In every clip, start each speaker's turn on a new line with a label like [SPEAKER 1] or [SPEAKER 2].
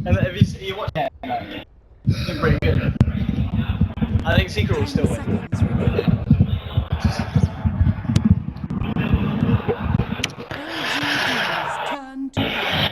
[SPEAKER 1] And if you watch it, it's been pretty good. I think Secret will still win.
[SPEAKER 2] LGD's turn to ban.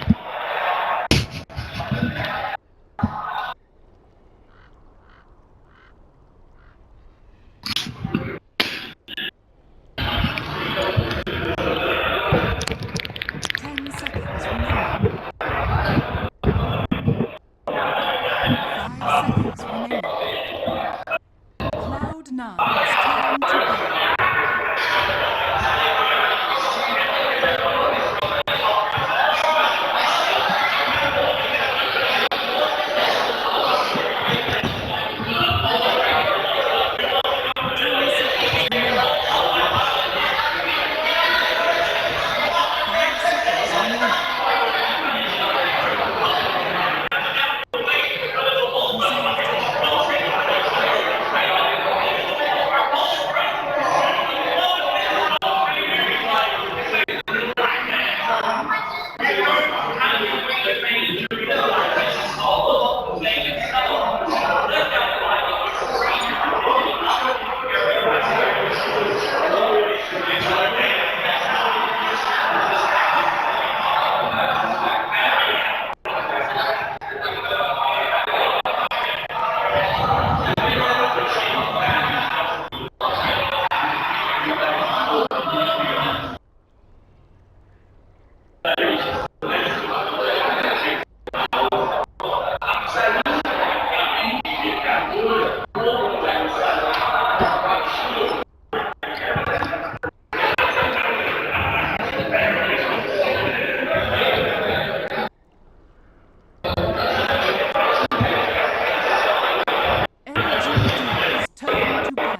[SPEAKER 2] Cloud9's turn to ban. LGD's turn to ban.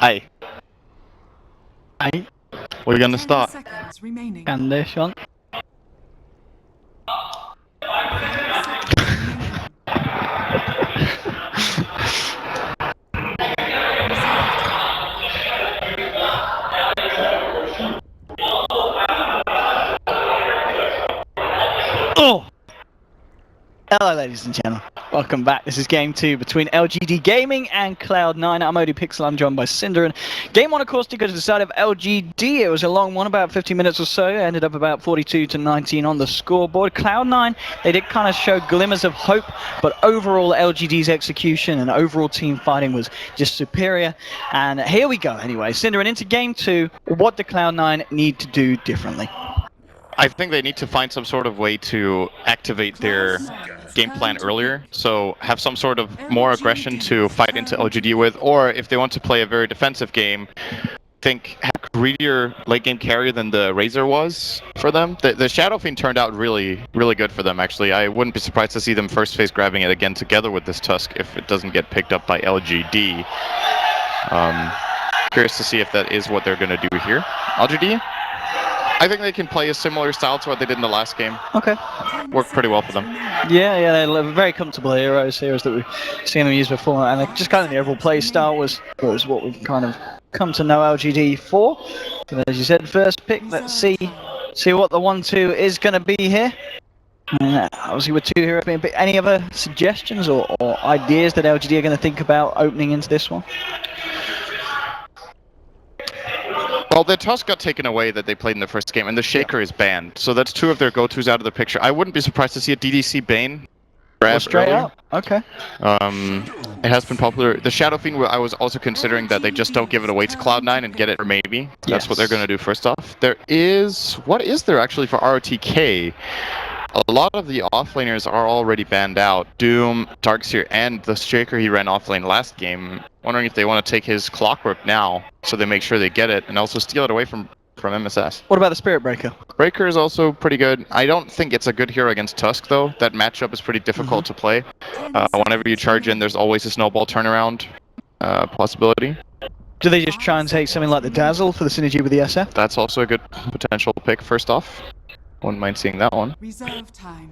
[SPEAKER 3] Aye.
[SPEAKER 1] Aye.
[SPEAKER 3] We're gonna start.
[SPEAKER 2] Seconds remaining.
[SPEAKER 1] And this one. Oh! Hello ladies and gentlemen, welcome back. This is game 2 between LGD-Gaming and Cloud9. I'm ODPixel, I'm joined by Cinder. And game 1 of course did go to the side of LGD. It was a long one, about 50 minutes or so. It ended up about 42-19 on the scoreboard. Cloud9, they did kind of show glimmers of hope, but overall LGD's execution and overall team fighting was just superior. And here we go anyway. Cinder, and into game 2, what do Cloud9 need to do differently?
[SPEAKER 3] I think they need to find some sort of way to activate their game plan earlier, so have some sort of more aggression to fight into LGD with, or if they want to play a very defensive game, think have a greedier late game carry than the Razor was for them. The Shadow Fiend turned out really good for them actually. I wouldn't be surprised to see them first phase grabbing it again together with this Tusk if it doesn't get picked up by LGD. Curious to see if that is what they're going to do here. LGD? I think they can play a similar style to what they did in the last game.
[SPEAKER 1] Okay.
[SPEAKER 3] Worked pretty well for them.
[SPEAKER 1] Yeah, they're very comfortable heroes that we've seen them use before, and just kind of the overall play style was what we've kind of come to know LGD for. So as you said, first pick, let's see what the 1-2 is going to be here. Obviously with 2 heroes being picked, any other suggestions or ideas that LGD are going to think about opening into this one?
[SPEAKER 3] Well, the Tusk got taken away that they played in the first game, and the Shaker is banned. So that's 2 of their go-tos out of the picture. I wouldn't be surprised to see a DDC Bane grab
[SPEAKER 1] straight
[SPEAKER 3] earlier.
[SPEAKER 1] up. Okay.
[SPEAKER 3] It has been popular. The Shadow Fiend, I was also considering that they just don't give it away to Cloud9 and get it for maybe. That's what they're going to do first off. What is there actually for ROTK? A lot of the offlaners are already banned out. Doom, Darkseer, and the Shaker he ran offlane last game. Wondering if they want to take his Clockwork now, so they make sure they get it, and also steal it away from MSS.
[SPEAKER 1] What about the Spirit Breaker?
[SPEAKER 3] Breaker is also pretty good. I don't think it's a good hero against Tusk, though. That matchup is pretty difficult to play. Whenever you charge in, there's always a snowball turnaround possibility.
[SPEAKER 1] Do they just try and take something like the Dazzle for the synergy with the SF?
[SPEAKER 3] That's also a good potential pick first off. Wouldn't mind seeing that one.
[SPEAKER 2] Reserve time.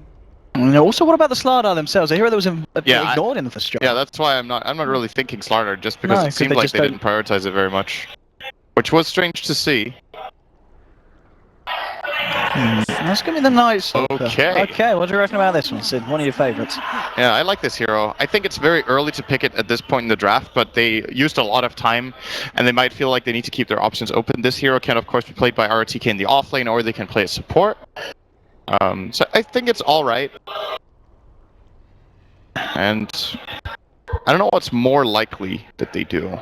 [SPEAKER 1] And also, what about the Slardar themselves? A hero that was
[SPEAKER 3] Yeah,
[SPEAKER 1] ignored in the first job.
[SPEAKER 3] Yeah, that's why I'm not really thinking Slardar, just because
[SPEAKER 1] No,
[SPEAKER 3] it seemed
[SPEAKER 1] they
[SPEAKER 3] like
[SPEAKER 1] just
[SPEAKER 3] they didn't prioritize it very much. Which was strange to see.
[SPEAKER 1] That's going to be the Night Stalker.
[SPEAKER 3] Okay.
[SPEAKER 1] Okay, what do you reckon about this one, Sid? One of your favorites.
[SPEAKER 3] Yeah, I like this hero. I think it's very early to pick it at this point in the draft, but they used a lot of time, and they might feel like they need to keep their options open. This hero can, of course, be played by RTK in the offlane, or they can play as support. So I think it's alright. And I don't know what's more likely that they do.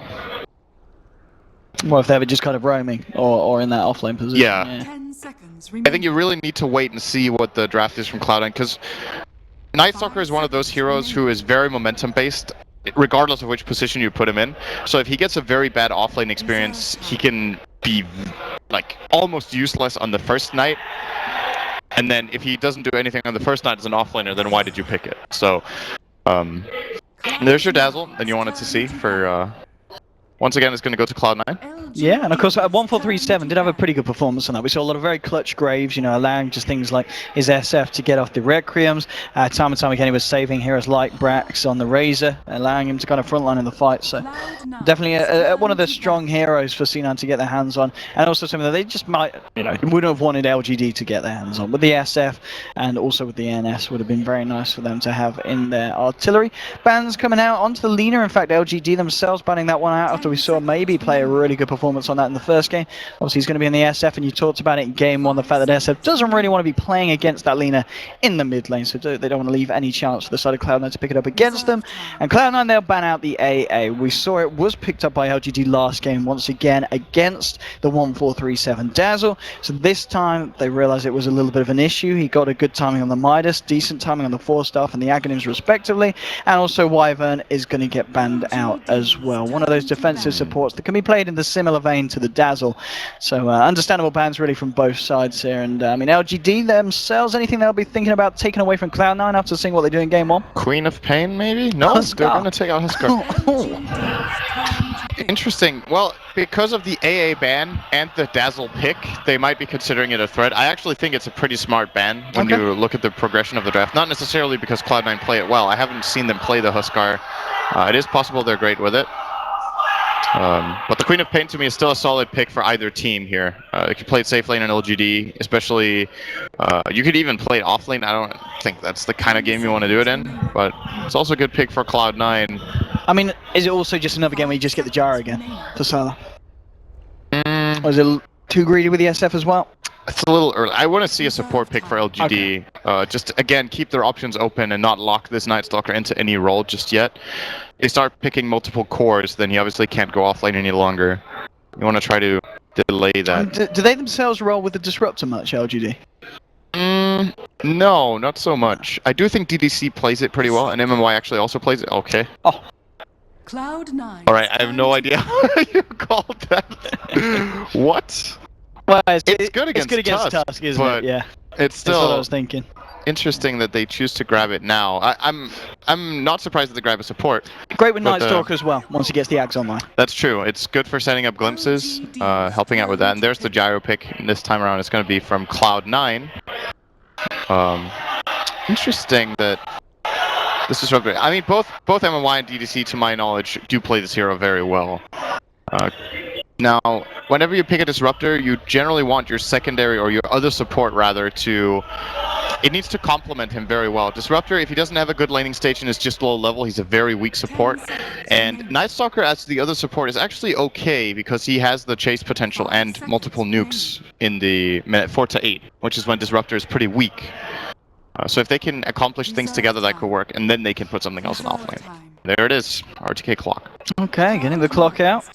[SPEAKER 1] Well, if they were just kind of roaming, or in that offlane position.
[SPEAKER 3] Yeah.
[SPEAKER 2] 10 seconds
[SPEAKER 3] I think you really need to wait and see what the draft is from Cloud9, because Night Stalker is one of those heroes who is very momentum-based, regardless of which position you put him in. So if he gets a very bad offlane experience, he can be like almost useless on the first night. And then if he doesn't do anything on the first night as an offlaner, then why did you pick it? So there's your Dazzle that you wanted to see for... Once again, it's going to go to Cloud9.
[SPEAKER 1] Yeah, and of course, 1437 did have a pretty good performance on that. We saw a lot of very clutch Graves, you know, allowing just things like his SF to get off the Requiems. Time and time again, he was saving heroes like Brax on the Razor, allowing him to kind of frontline in the fight. So definitely one of the strong heroes for C9 to get their hands on. And also something that they just might, you know, wouldn't have wanted LGD to get their hands on. With the SF and also with the NS would have been very nice for them to have in their artillery. Bans coming out onto the Lina. In fact, LGD themselves banning that one out after we saw maybe play a really good performance on that in the first game. Obviously, he's going to be in the SF, and you talked about it in game one, the fact that SF doesn't really want to be playing against that Lina in the mid lane, so they don't want to leave any chance for the side of Cloud9 to pick it up against them. And Cloud9, they'll ban out the AA. We saw it was picked up by LGD last game once again against the 1437 Dazzle. So this time, they realized it was a little bit of an issue. He got a good timing on the Midas, decent timing on the 4-staff and the Aghanims respectively, and also Wyvern is going to get banned out as well. One of those defensive supports that can be played in the similar vein to the Dazzle. So understandable bans really from both sides here. And I mean, LGD themselves, anything they'll be thinking about taking away from Cloud9 after seeing what they do in game one?
[SPEAKER 3] Queen of Pain, maybe? No, they're going to take out Huskar. Interesting. Well, because of the AA ban and the Dazzle pick, they might be considering it a threat. I actually think it's a pretty smart ban when you look at the progression of the draft. Not necessarily because Cloud9 play it well. I haven't seen them play the Huskar. It is possible they're great with it. But the Queen of Pain to me is still a solid pick for either team here. If you played safe lane and LGD, especially, you could even play it off lane. I don't think that's the kind of game you want to do it in, but it's also a good pick for Cloud9.
[SPEAKER 1] I mean, is it also just another game where you just get the Jar again for Salah? Or is it too greedy with the SF as well?
[SPEAKER 3] It's a little early. I want to see a support pick for LGD. Okay. Just, again, keep their options open and not lock this Night Stalker into any role just yet. If they start picking multiple cores, then he obviously can't go offlane any longer. You want to try to delay that.
[SPEAKER 1] Do they themselves roll with the Disruptor much, LGD?
[SPEAKER 3] No, not so much. I do think DDC plays it pretty well, and MMY actually also plays it. Okay.
[SPEAKER 1] Oh.
[SPEAKER 2] Cloud9.
[SPEAKER 3] Alright, I have no idea how you called that. What?
[SPEAKER 1] Well,
[SPEAKER 3] it's good against
[SPEAKER 1] Tusk, isn't it? Yeah.
[SPEAKER 3] It's still
[SPEAKER 1] That's what I was thinking.
[SPEAKER 3] Interesting that they choose to grab it now. I'm not surprised that they grab a support.
[SPEAKER 1] Great with Night Stalker as well, once he gets the Ags online.
[SPEAKER 3] That's true. It's good for setting up glimpses, helping out with that. And there's the gyro pick. This time around, it's going to be from Cloud9. Interesting that this is rugby. I mean, both MMY and DDC, to my knowledge, do play this hero very well. Now, whenever you pick a Disruptor, you generally want your secondary, or your other support rather, to... It needs to complement him very well. Disruptor, if he doesn't have a good laning stage and is just low level, he's a very weak support. And Night Stalker as the other support is actually okay, because he has the chase potential and multiple nukes in the minute 4 to 8, which is when Disruptor is pretty weak. So if they can accomplish things together, that could work, and then they can put something else in offlane. There it is, RTK clock.
[SPEAKER 1] Okay, getting the clock out.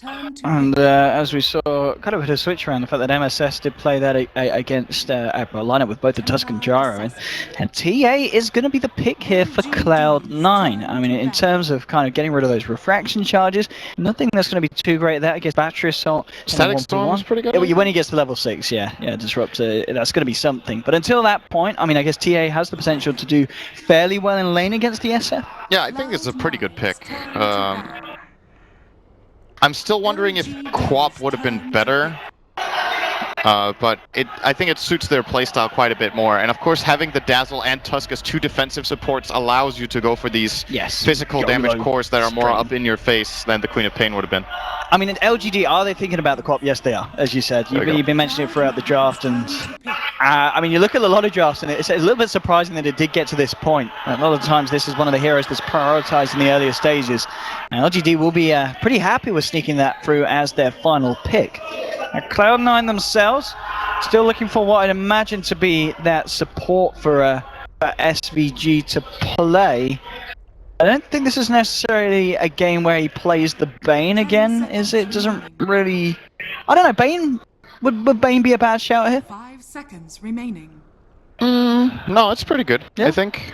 [SPEAKER 1] And as we saw, kind of hit a switch around the fact that MSS did play that against a lineup with both the Tusk and Gyro in. And TA is going to be the pick here for Cloud9. I mean, in terms of kind of getting rid of those refraction charges, nothing that's going to be too great there. I guess Battery Assault.
[SPEAKER 3] Static Storm is pretty good.
[SPEAKER 1] Yeah, when he gets to level 6, yeah, Disruptor, that's going to be something. But until that point, I mean, I guess TA has the potential to do fairly well in lane against the SF.
[SPEAKER 3] Yeah, I think it's a pretty good pick. I'm still wondering if Quap would have been better. but I think it suits their playstyle quite a bit more. And of course, having the Dazzle and Tusk as 2 defensive supports allows you to go for these physical damage cores that are more up in your face than the Queen of Pain would have been.
[SPEAKER 1] I mean, in LGD, are they thinking about the co-op? Yes, they are, as you said. You've been mentioning it throughout the draft, and I mean, you look at a lot of drafts, and it's a little bit surprising that it did get to this point. A lot of times, this is one of the heroes that's prioritized in the earlier stages. And LGD will be pretty happy with sneaking that through as their final pick. Now, Cloud9 themselves, still looking for what I'd imagine to be that support for SVG to play. I don't think this is necessarily a game where he plays the Bane again, is it? Doesn't really... I don't know, Bane? Would Bane be a bad shout here?
[SPEAKER 2] 5 seconds remaining.
[SPEAKER 3] No, it's pretty good, I think.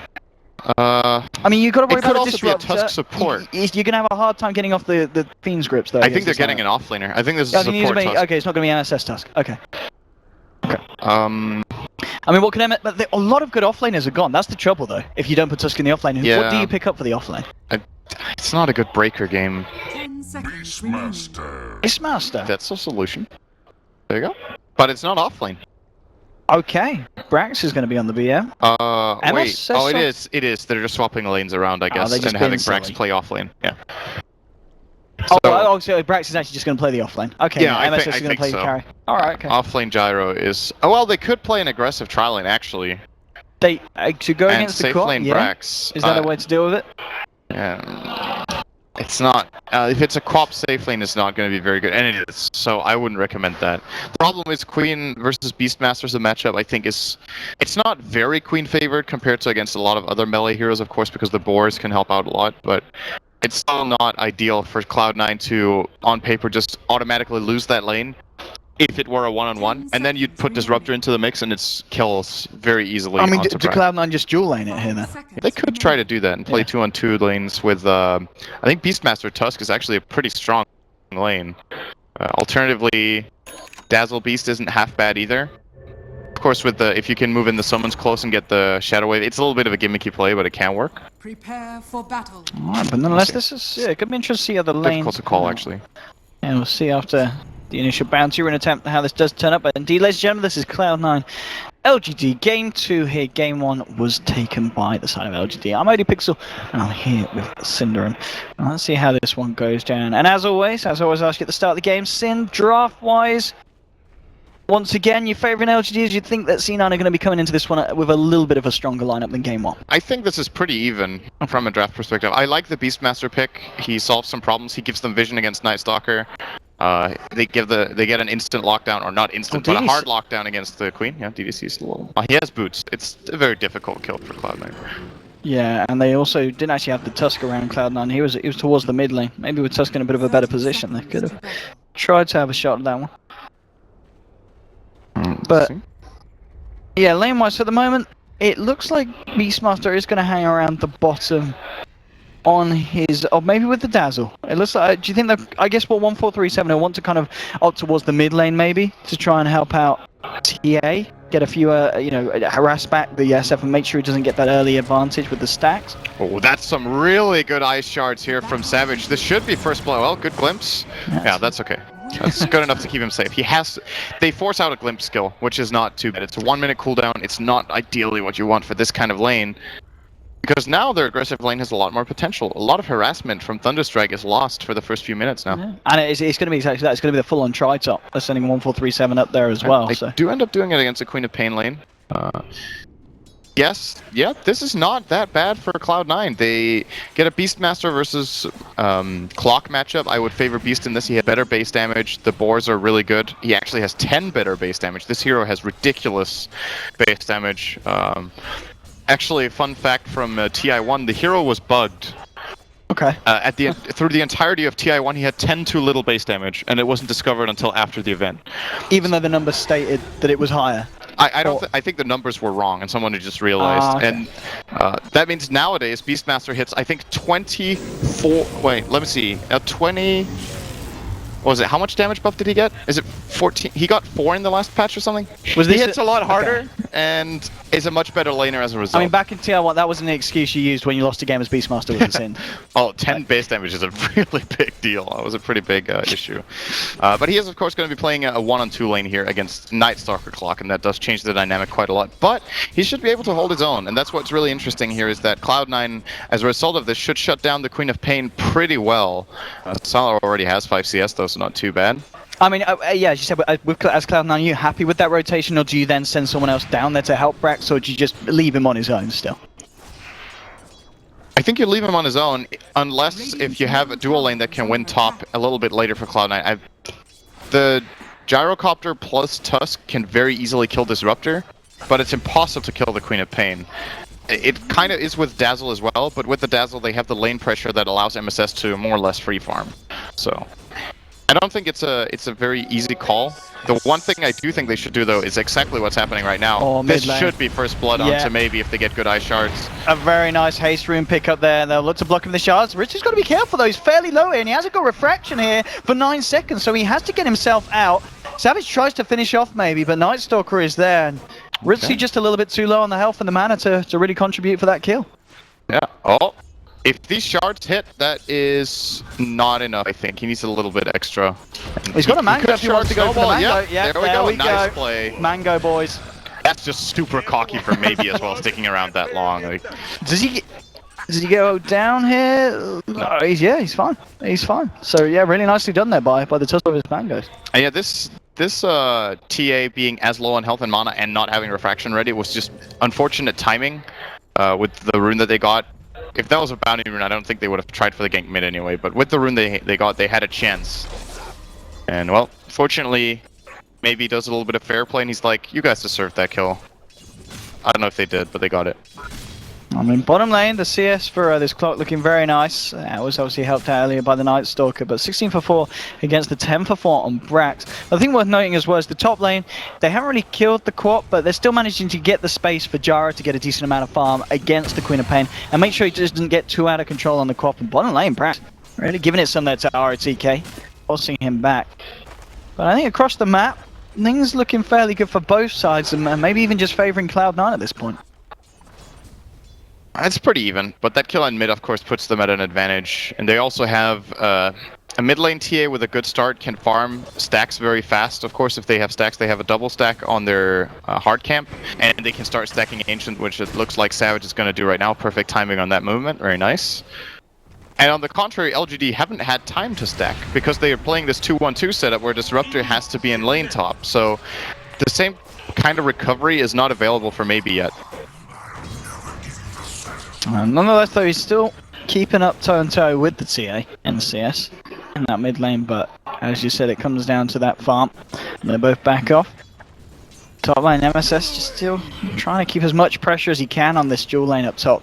[SPEAKER 1] I mean, you've got to worry about
[SPEAKER 3] also be a Tusk support.
[SPEAKER 1] You're going to have a hard time getting off the Fiend's grips, though.
[SPEAKER 3] I think they're getting an offlaner. I think this is a support Tusk.
[SPEAKER 1] Okay, it's not going to be an SS Tusk. Okay. I mean, what can I... But a lot of good offlaners are gone. That's the trouble, though. If you don't put Tusk in the offlane, what do you pick up for the offlane?
[SPEAKER 3] It's not a good breaker game.
[SPEAKER 2] 10 seconds remaining.
[SPEAKER 1] Beastmaster.
[SPEAKER 3] That's a solution. There you go. But it's not offlane.
[SPEAKER 1] Okay. Brax is going to be on the BM.
[SPEAKER 3] Wait. Oh, it is. It is. They're just swapping lanes around, I guess, and having Brax play offlane. Yeah.
[SPEAKER 1] So Brax is actually just going to play the offlane. Okay,
[SPEAKER 3] yeah,
[SPEAKER 1] MSS is going to play the carry. Alright, okay.
[SPEAKER 3] Offlane Gyro is... Oh, well, they could play an aggressive tri lane, actually.
[SPEAKER 1] To go against the core?
[SPEAKER 3] Lane Brax.
[SPEAKER 1] Is that a way to deal with it?
[SPEAKER 3] Yeah. It's not... if it's a co-op safe lane, it's not going to be very good. And it is, so I wouldn't recommend that. The problem is Queen versus Beastmaster as a matchup, I think, is... It's not very Queen favored compared to against a lot of other melee heroes, of course, because the boars can help out a lot, but... It's still not ideal for Cloud9 to, on paper, just automatically lose that lane if it were a one-on-one, and then you'd put Disruptor into the mix and it kills very easily.
[SPEAKER 1] I mean, do Cloud9 just dual lane it here then?
[SPEAKER 3] They could try to do that and play 2-on-2 lanes with, I think Beastmaster Tusk is actually a pretty strong lane. Alternatively, Dazzle Beast isn't half bad either. Of course, with if you can move in the summons close and get the Shadow Wave, it's a little bit of a gimmicky play, but it can work.
[SPEAKER 2] Prepare for battle.
[SPEAKER 1] Alright, but nonetheless, this is it could be interesting to see how the lanes.
[SPEAKER 3] Difficult to call, actually.
[SPEAKER 1] And we'll see after the initial bounty run attempt how this does turn up. But indeed, ladies and gentlemen, this is Cloud9 LGD Game 2 here. Game 1 was taken by the side of LGD. I'm ODPixel, and I'm here with Cinderin. Let's see how this one goes down. And as always ask you at the start of the game, Sin, draft-wise, once again, your favourite LGDs, you'd think that C9 are going to be coming into this one with a little bit of a stronger lineup than Game 1.
[SPEAKER 3] I think this is pretty even from a draft perspective. I like the Beastmaster pick. He solves some problems. He gives them vision against Night Stalker. They get an instant lockdown, or not instant, but a hard lockdown against the Queen. Yeah, DDC is a little... he has boots. It's a very difficult kill for Cloud9.
[SPEAKER 1] Yeah, and they also didn't actually have the Tusk around Cloud9. He was towards the mid lane. Maybe with Tusk in a bit of a better position, they could have tried to have a shot at that one. But yeah, lane-wise, at the moment, it looks like Beastmaster is going to hang around the bottom on his, or maybe with the Dazzle. It looks like. Do you think that? I guess what 1437 will want to kind of opt towards the mid lane, maybe to try and help out TA, get a few, harass back the SF and make sure he doesn't get that early advantage with the stacks.
[SPEAKER 3] Oh, that's some really good ice shards here from Savage. This should be first blow. Well, good glimpse. Yeah, that's okay. That's good enough to keep him safe. They force out a glimpse skill, which is not too bad. It's a 1-minute cooldown. It's not ideally what you want for this kind of lane, because now their aggressive lane has a lot more potential. A lot of harassment from Thunderstrike is lost for the first few minutes now. Yeah.
[SPEAKER 1] And it's going to be exactly that. It's going to be the full-on tri-top. They're sending 1437 up there as well.
[SPEAKER 3] They do end up doing it against the Queen of Pain lane. Yes, yeah, this is not that bad for Cloud9. They get a Beastmaster versus Clock matchup. I would favor Beast in this. He has better base damage. The boars are really good. He actually has 10 better base damage. This hero has ridiculous base damage. Actually, a fun fact from TI1, the hero was bugged.
[SPEAKER 1] Okay.
[SPEAKER 3] Through the entirety of TI1, he had 10 too little base damage, and it wasn't discovered until after the event.
[SPEAKER 1] Even though the numbers stated that it was higher?
[SPEAKER 3] I think the numbers were wrong, and someone had just realized.
[SPEAKER 1] Okay.
[SPEAKER 3] And that means nowadays Beastmaster hits, I think, 24. Wait, let me see. 20. What was it? How much damage buff did he get? Is it 14? He got 4 in the last patch or something.
[SPEAKER 1] He
[SPEAKER 3] hits a lot harder, and is a much better laner as a result.
[SPEAKER 1] I mean, back in Tier 1, that wasn't the excuse you used when you lost a game as Beastmaster with the Sin.
[SPEAKER 3] Oh, 10 base damage is a really big deal. That was a pretty big issue. But he is, of course, going to be playing a 1-on-2 lane here against Night Stalker Clock, and that does change the dynamic quite a lot. But he should be able to hold his own, and that's what's really interesting here is that Cloud9, as a result of this, should shut down the Queen of Pain pretty well. Salah already has 5 CS, though, so not too bad.
[SPEAKER 1] I mean, yeah, as you said, as Cloud9, are you happy with that rotation, or do you then send someone else down there to help Brax, or do you just leave him on his own still?
[SPEAKER 3] I think you leave him on his own, unless if you have a dual lane that can win top a little bit later for Cloud9. The Gyrocopter plus Tusk can very easily kill Disruptor, but it's impossible to kill the Queen of Pain. It kind of is with Dazzle as well, but with the Dazzle they have the lane pressure that allows MSS to more or less free farm. So I don't think it's a very easy call. The one thing I do think they should do, though, is exactly what's happening right now.
[SPEAKER 1] Oh,
[SPEAKER 3] this
[SPEAKER 1] mid lane.
[SPEAKER 3] should be first blood onto maybe if they get good Ice Shards.
[SPEAKER 1] A very nice haste rune pick up there. They'll look to block him the shards. Richie's got to be careful, though. He's fairly low here, and he hasn't got refraction here for 9 seconds, so he has to get himself out. Savage tries to finish off, maybe, but Night Stalker is there. And Richie just a little bit too low on the health and the mana to really contribute for that kill.
[SPEAKER 3] Yeah. Oh. If these shards hit, that is not enough, I think. He needs a little bit extra.
[SPEAKER 1] He's got a mango if he wants to go for the mango.
[SPEAKER 3] Yeah, there we go. Nice play.
[SPEAKER 1] Mango, boys.
[SPEAKER 3] That's just super cocky for maybe as well, sticking around that long. Like,
[SPEAKER 1] Does he go down here? No, he's fine. He's fine. So yeah, really nicely done there by the tussle of his mangoes.
[SPEAKER 3] And yeah, this TA being as low on health and mana and not having refraction ready was just unfortunate timing with the rune that they got. If that was a bounty rune, I don't think they would have tried for the gank mid anyway, but with the rune they got, they had a chance. And well, fortunately, maybe he does a little bit of fair play and he's like, you guys deserve that kill. I don't know if they did, but they got it.
[SPEAKER 1] I mean, bottom lane, the CS for this clock looking very nice. It was obviously helped out earlier by the Night Stalker, but 16 for 4 against the 10 for 4 on Brax. The thing worth noting as well is the top lane, they haven't really killed the Quap, but they're still managing to get the space for Jara to get a decent amount of farm against the Queen of Pain, and make sure he just doesn't get too out of control on the Quap. And bottom lane, Brax really giving it some there to ROTK, forcing him back. But I think across the map, things looking fairly good for both sides, and maybe even just favouring Cloud9 at this point.
[SPEAKER 3] It's pretty even, but that kill on mid, of course, puts them at an advantage. And they also have a mid lane TA with a good start, can farm stacks very fast. Of course, if they have stacks, they have a double stack on their hard camp, and they can start stacking Ancient, which it looks like Savage is going to do right now. Perfect timing on that movement, very nice. And on the contrary, LGD haven't had time to stack, because they are playing this 2-1-2 setup where Disruptor has to be in lane top. So the same kind of recovery is not available for maybe yet.
[SPEAKER 1] Nonetheless, though, he's still keeping up toe-and-toe with the TA and the CS in that mid lane, but as you said, it comes down to that farm. And they're both back off. Top lane, MSS just still trying to keep as much pressure as he can on this dual lane up top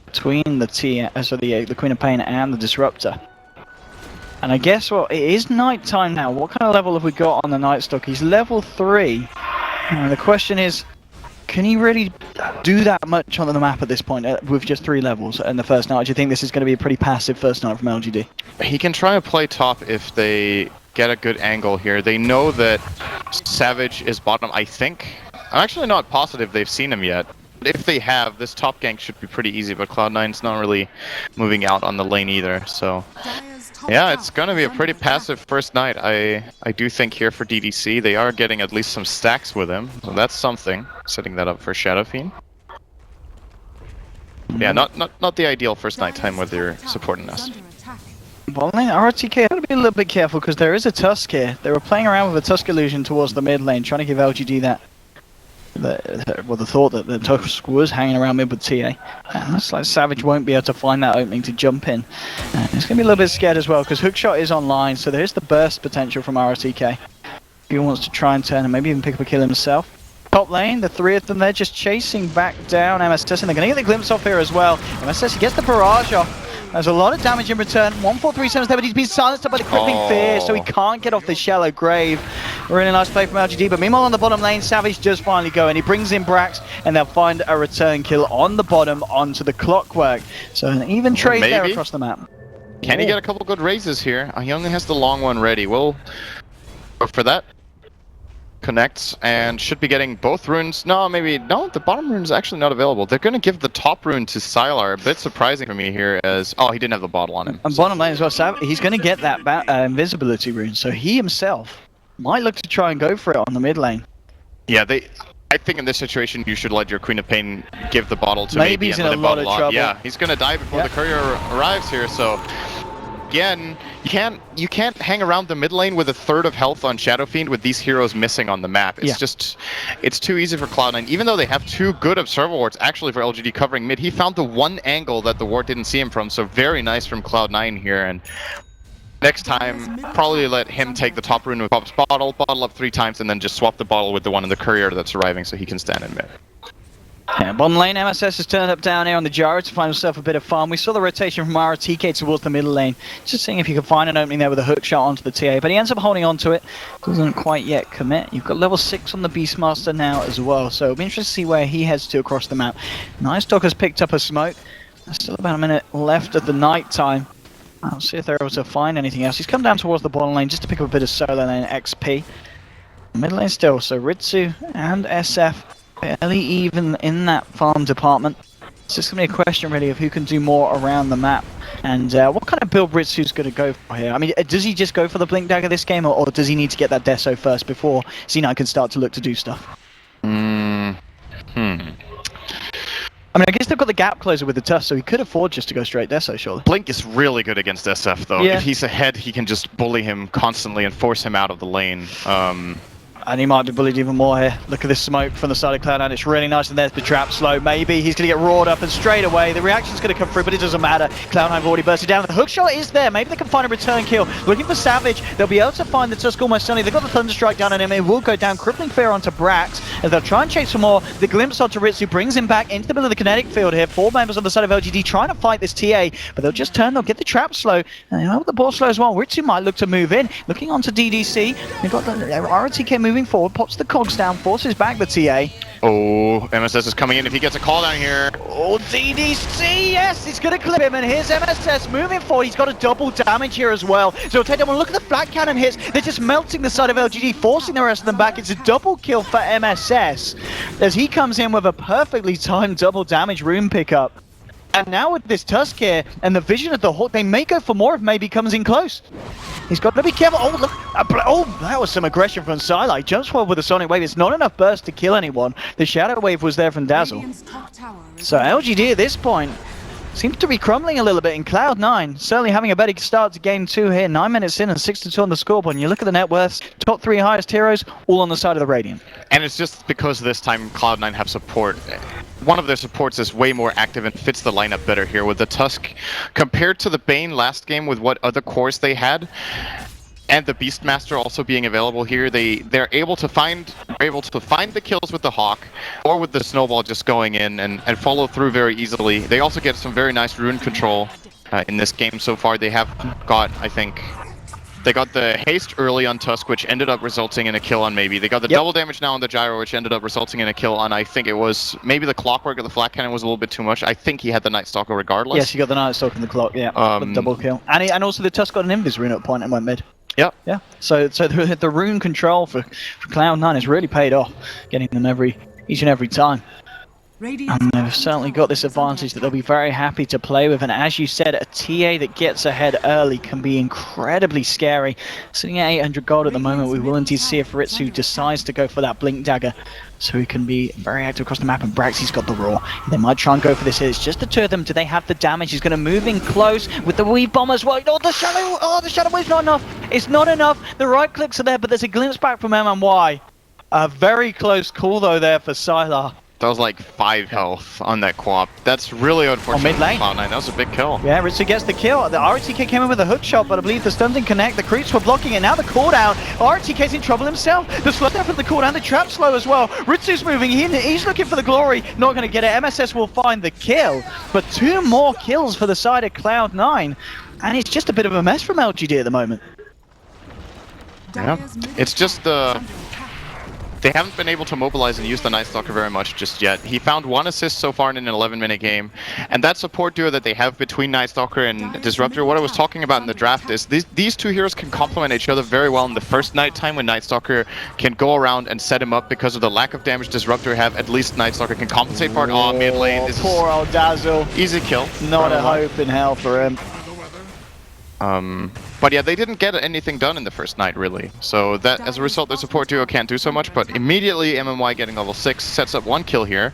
[SPEAKER 1] between the the Queen of Pain and the Disruptor. And I guess, well, it is night time now. What kind of level have we got on the Night Stalker? He's level 3. And the question is, can he really do that much on the map at this point with just 3 levels in the first night? Do you think this is going to be a pretty passive first night from LGD?
[SPEAKER 3] He can try to play top if they get a good angle here. They know that Savage is bottom, I think. I'm actually not positive they've seen him yet. But if they have, this top gank should be pretty easy, but Cloud9's not really moving out on the lane either, so... Yeah, it's gonna be a pretty passive first night. I do think here for DDC, they are getting at least some stacks with him, so that's something. Setting that up for Shadow Fiend. Yeah, not the ideal first night time with your supporting us.
[SPEAKER 1] Well, RTK had to be a little bit careful because there is a Tusk here. They were playing around with a Tusk illusion towards the mid lane, trying to give LGD the thought that the Tusk was hanging around mid with TA. And looks like Savage won't be able to find that opening to jump in. And he's going to be a little bit scared as well because Hookshot is online, so there is the burst potential from RTK. He wants to try and turn and maybe even pick up a kill himself. Top lane, the 3 of them, they're just chasing back down MSS, and they're going to get the glimpse off here as well. MSS, he gets the barrage off. There's a lot of damage in return. 1437's there, but he's been silenced by the crippling fear, so he can't get off the shallow grave. Really nice play from LGD, but meanwhile on the bottom lane, Savage does finally go, and he brings in Brax, and they'll find a return kill on the bottom onto the Clockwork. So an even trade there across the map.
[SPEAKER 3] Can he get a couple good raises here? He only has the long one ready. We'll go for that. connects and should be getting both runes. No, maybe no. The bottom rune is actually not available. They're going to give the top rune to Sylar. A bit surprising for me here, as he didn't have the bottle on him.
[SPEAKER 1] And bottom lane as well, he's going to get that invisibility rune, so he himself might look to try and go for it on the mid lane.
[SPEAKER 3] Yeah, I think in this situation you should let your Queen of Pain give the bottle to
[SPEAKER 1] maybe
[SPEAKER 3] maybe
[SPEAKER 1] he's
[SPEAKER 3] and
[SPEAKER 1] in
[SPEAKER 3] let
[SPEAKER 1] a
[SPEAKER 3] it
[SPEAKER 1] lot
[SPEAKER 3] bottle
[SPEAKER 1] of
[SPEAKER 3] off.
[SPEAKER 1] trouble.
[SPEAKER 3] Yeah, he's going to die before the courier arrives here, so... Again, you can't hang around the mid lane with a third of health on Shadow Fiend with these heroes missing on the map. It's just, it's too easy for Cloud9. Even though they have two good observer wards, actually for LGD covering mid, he found the one angle that the ward didn't see him from. So very nice from Cloud9 here. And next time, probably let him take the top rune with Pop's bottle up 3 times, and then just swap the bottle with the one in the courier that's arriving, so he can stand in mid.
[SPEAKER 1] Yeah, bottom lane, MSS has turned up down here on the gyro to find himself a bit of farm. We saw the rotation from RTK towards the middle lane, just seeing if he could find an opening there with a hook shot onto the TA, but he ends up holding on to it. Doesn't quite yet commit. You've got level 6 on the Beastmaster now as well, so it'll be interesting to see where he heads to across the map. Nice Dog has picked up a smoke. There's still about a minute left of the night time. I'll see if they're able to find anything else. He's come down towards the bottom lane just to pick up a bit of solo lane XP. Middle lane still, so Ritsu and SF fairly even in that farm department. It's just going to be a question really of who can do more around the map. And what kind of build Ritsu's going to go for here? I mean, does he just go for the Blink Dagger this game, or does he need to get that Deso first before C9 can start to look to do stuff? I mean, I guess they've got the gap closer with the Tusk, so he could afford just to go straight Deso, surely.
[SPEAKER 3] Blink is really good against SF, though.
[SPEAKER 1] Yeah.
[SPEAKER 3] If he's ahead, he can just bully him constantly and force him out of the lane.
[SPEAKER 1] And he might be bullied even more here. Look at this smoke from the side of Cloud9. It's really nice, and there's the trap slow. Maybe he's going to get roared up, and straight away the reaction's going to come through, but it doesn't matter. Cloud9 have already bursted down. The hook shot is there. Maybe they can find a return kill. Looking for Savage. They'll be able to find the Tusk almost suddenly. They've got the Thunderstrike down on him. It will go down. Crippling Fear onto Brax, and they'll try and chase for more. The glimpse onto Ritsu brings him back into the middle of the kinetic field here. 4 members on the side of LGD trying to fight this TA, but they'll just turn. They'll get the trap slow. And you know the ball slow as well. Ritsu might look to move in. Looking onto DDC. They've got the RTK moving forward. Pops the cogs down, forces back the TA.
[SPEAKER 3] Oh, MSS is coming in if he gets a call down here.
[SPEAKER 1] Oh, DDC, yes, it's going to clip him, and here's MSS moving forward. He's got a double damage here as well. So he'll take that one. Look at the flat cannon hits. They're just melting the side of LGD, forcing the rest of them back. It's a double kill for MSS as he comes in with a perfectly timed double damage rune pickup. And now with this Tusk here and the vision of the Hawk, they may go for more if maybe comes in close. He's got to be careful. Oh, look. Oh, that was some aggression from Sylar. Jumps forward with a Sonic Wave. It's not enough burst to kill anyone. The Shadow Wave was there from Dazzle. So LGD at this point seems to be crumbling a little bit in Cloud9. Certainly having a better start to game 2 here. 9 minutes in and 6-2 on the scoreboard. And you look at the net worths, top 3 highest heroes, all on the side of the Radiant.
[SPEAKER 3] And it's just because this time Cloud9 have support. One of their supports is way more active and fits the lineup better here with the Tusk. Compared to the Bane last game with what other cores they had, and the Beastmaster also being available here, they're able to find the kills with the Hawk or with the Snowball just going in and follow through very easily. They also get some very nice rune control in this game so far. They have got, I think, they got the haste early on Tusk, which ended up resulting in a kill on maybe. They got the double damage now on the Gyro, which ended up resulting in a kill on, I think it was, maybe the Clockwork or the Flat Cannon was a little bit too much. I think he had the Night Stalker regardless.
[SPEAKER 1] Yes, he got the Night Stalker in the clock, yeah. With double kill. And also the Tusk got an Invis rune at point and went mid.
[SPEAKER 3] Yep.
[SPEAKER 1] Yeah. So the rune control for Cloud9 has really paid off, getting them each and every time. And they've certainly got this advantage that they'll be very happy to play with. And as you said, a TA that gets ahead early can be incredibly scary. Sitting at 800 gold at the moment, we will indeed see if Ritsu decides to go for that Blink Dagger, so he can be very active across the map. And Braxy's got the Roar. They might try and go for this here. It's just the two of them. Do they have the damage? He's going to move in close with the Weave Bomb as well. Oh, the Shadow Wave's not enough. It's not enough. The right clicks are there, but there's a glimpse back from MMY. A very close call, though, there for Sylar.
[SPEAKER 3] That was like 5 health on that Quap. That's really unfortunate for Cloud9. That was a big kill.
[SPEAKER 1] Yeah, Ritsu gets the kill. The RTK came in with a hook shot, but I believe the stun didn't connect. The creeps were blocking it. Now the cooldown. RTK's in trouble himself. The slowdown from the cooldown. The trap slow as well. Ritsu's moving in. He's looking for the glory. Not going to get it. MSS will find the kill. But 2 more kills for the side of Cloud9. And it's just a bit of a mess from LGD at the moment.
[SPEAKER 3] Yeah. It's just the They haven't been able to mobilize and use the Night Stalker very much just yet. He found 1 assist so far in an 11-minute game, and that support duo that they have between Night Stalker and Disruptor, what I was talking about in the draft is these two heroes can complement each other very well in the first nighttime when Night Stalker can go around and set him up because of the lack of damage Disruptor have. At least Night Stalker can compensate for it. Oh, mid lane. This
[SPEAKER 1] poor old Dazzle.
[SPEAKER 3] Easy kill.
[SPEAKER 1] Not a hope in hell for him.
[SPEAKER 3] But yeah, they didn't get anything done in the first night, really. So that, as a result, their support duo can't do so much, but immediately MMY getting level 6 sets up 1 kill here.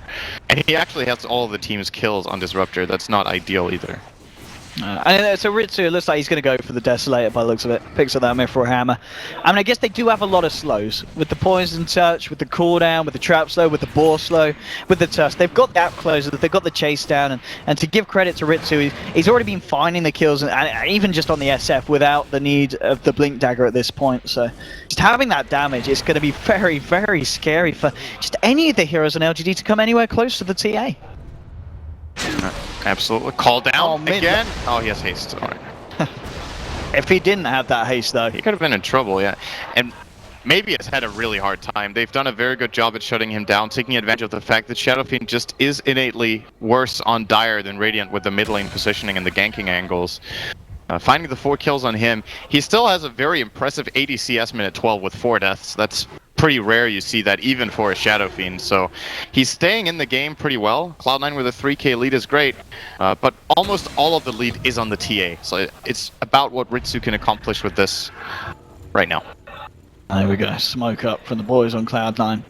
[SPEAKER 3] And he actually has all of the team's kills on Disruptor. That's not ideal either.
[SPEAKER 1] And so Ritsu, it looks like he's going to go for the Desolator by the looks of it. Picks up that Mithril Hammer. I mean, I guess they do have a lot of slows. With the Poison Touch, with the cooldown, with the Trap Slow, with the Boar Slow, with the Tusk. They've got the App Closer, they've got the Chase Down. And to give credit to Ritsu, he's already been finding the kills, and even just on the SF, without the need of the Blink Dagger at this point. So just having that damage is going to be very, very scary for just any of the heroes on LGD to come anywhere close to the TA.
[SPEAKER 3] Absolutely. Call down again. Oh, he has haste. All right.
[SPEAKER 1] If he didn't have that haste, though,
[SPEAKER 3] he could have been in trouble, yeah. And maybe has had a really hard time. They've done a very good job at shutting him down, taking advantage of the fact that Shadow Fiend just is innately worse on Dire than Radiant with the mid lane positioning and the ganking angles. Finding the 4 kills on him, he still has a very impressive 80 CS minute 12 with 4 deaths. That's pretty rare you see that even for a Shadow Fiend, so he's staying in the game pretty well. Cloud9 with a 3k lead is great, but almost all of the lead is on the TA, so it's about what Ritsu can accomplish with this right now.
[SPEAKER 1] There we go, smoke up from the boys on Cloud9.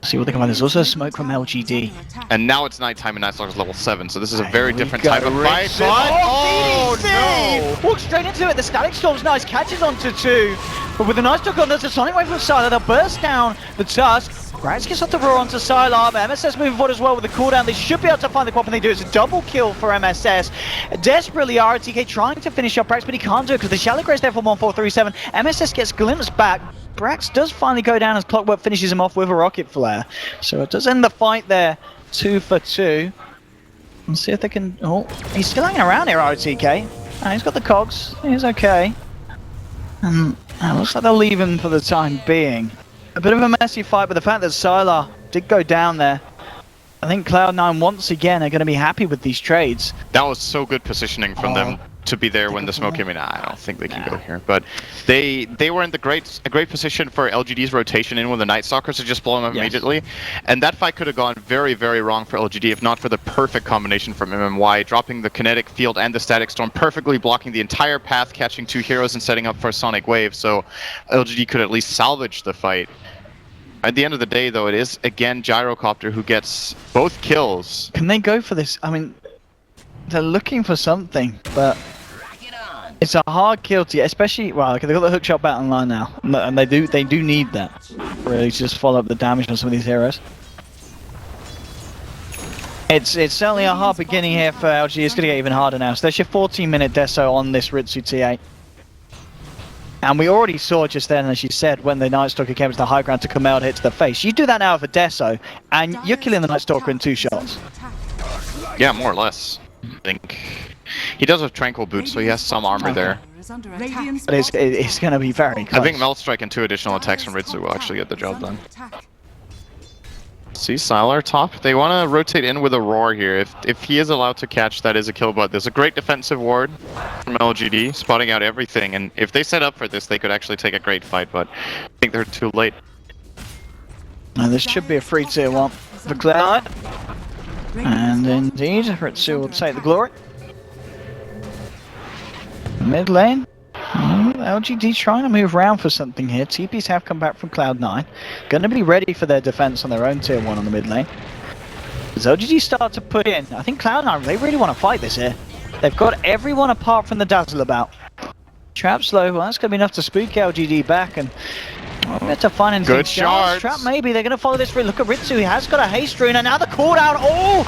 [SPEAKER 1] See what they come on. There's also smoke from LGD.
[SPEAKER 3] And now it's nighttime and Night Stalker's level 7, so this is a very different type of fight.
[SPEAKER 1] Oh, no! Walks straight into it. The Static Storm's nice, catches onto 2. But with the Night Stalker, there's a Sonic Wave from Sylar. They'll burst down the Tusk. Grax gets off the roar onto Sylar. MSS moving forward as well with the cooldown. They should be able to find the Quap, and they do. It's a double kill for MSS. Desperately, RTK trying to finish up Brax, but he can't do it because the Shallow Grace there for 1437. MSS gets glimpsed back. Brax does finally go down as Clockwork finishes him off with a Rocket Flare. So it does end the fight there, 2 for 2. Let's see if they can... Oh, he's still hanging around here, RTK. He's got the cogs. He's okay. And looks like they'll leave him for the time being. A bit of a messy fight, but the fact that Sylar did go down there, I think Cloud9 once again are going to be happy with these trades.
[SPEAKER 3] That was so good positioning from them to be there when the smoke came in. I don't think they can go here, but they were in a great position for LGD's rotation in with the Night Stalkers to just blow them up immediately, and that fight could have gone very, very wrong for LGD if not for the perfect combination from MMY, dropping the kinetic field and the static storm, perfectly blocking the entire path, catching 2 heroes and setting up for a Sonic Wave, so LGD could at least salvage the fight. At the end of the day, though, it is again Gyrocopter who gets both kills.
[SPEAKER 1] Can they go for this? I mean, they're looking for something, but it's a hard kill to get, especially, well, okay, they've got the hookshot battle line now, and they do need that, really, to just follow up the damage on some of these heroes. It's certainly a hard beginning here for LG. It's going to get even harder now. So there's your 14-minute deso on this Ritsu TA. And we already saw just then, as you said, when the Night Stalker came to the high ground to come out hit to the face. You do that now with a deso, and you're killing the Night Stalker in 2 shots.
[SPEAKER 3] Yeah, more or less. I think he does have Tranquil Boots, so he has some armor there.
[SPEAKER 1] But it's going to be very close.
[SPEAKER 3] I think Melt Strike and 2 additional attacks from Ritsu will actually get the job done. See Sylar top. They want to rotate in with a roar here. If he is allowed to catch, that is a kill, but there's a great defensive ward from LGD, spotting out everything, and if they set up for this, they could actually take a great fight, but I think they're too late.
[SPEAKER 1] Now this should be a free tier 1 for Cloud. And indeed, Ritsu will take the glory. Mid lane. LGD trying to move around for something here. TPs have come back from Cloud9. Going to be ready for their defense on their own tier 1 on the mid lane. As LGD start to put in, I think Cloud9, they really want to fight this here. They've got everyone apart from the Dazzle about. Trap slow, well that's going to be enough to spook LGD back, and we have to find anything.
[SPEAKER 3] Good shards.
[SPEAKER 1] Trap maybe, they're going to follow this through. Look at Ritsu, he has got a haste rune, and now the cooldown,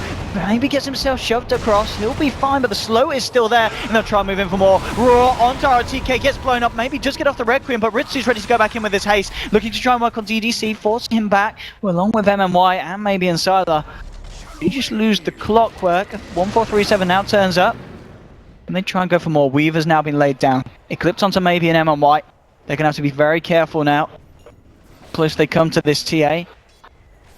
[SPEAKER 1] maybe gets himself shoved across. He'll be fine, but the slow is still there, and they'll try and move in for more. Raw onto RTK, gets blown up, maybe just get off the Requiem, but Ritsu's ready to go back in with his haste, looking to try and work on DDC, forcing him back, along with MMY and maybe Insider. You just lose the Clockwork. 1437 now turns up, and they try and go for more. Weaver's now been laid down. Eclipse onto maybe an MMY. They're going to have to be very careful now. close they come to this TA.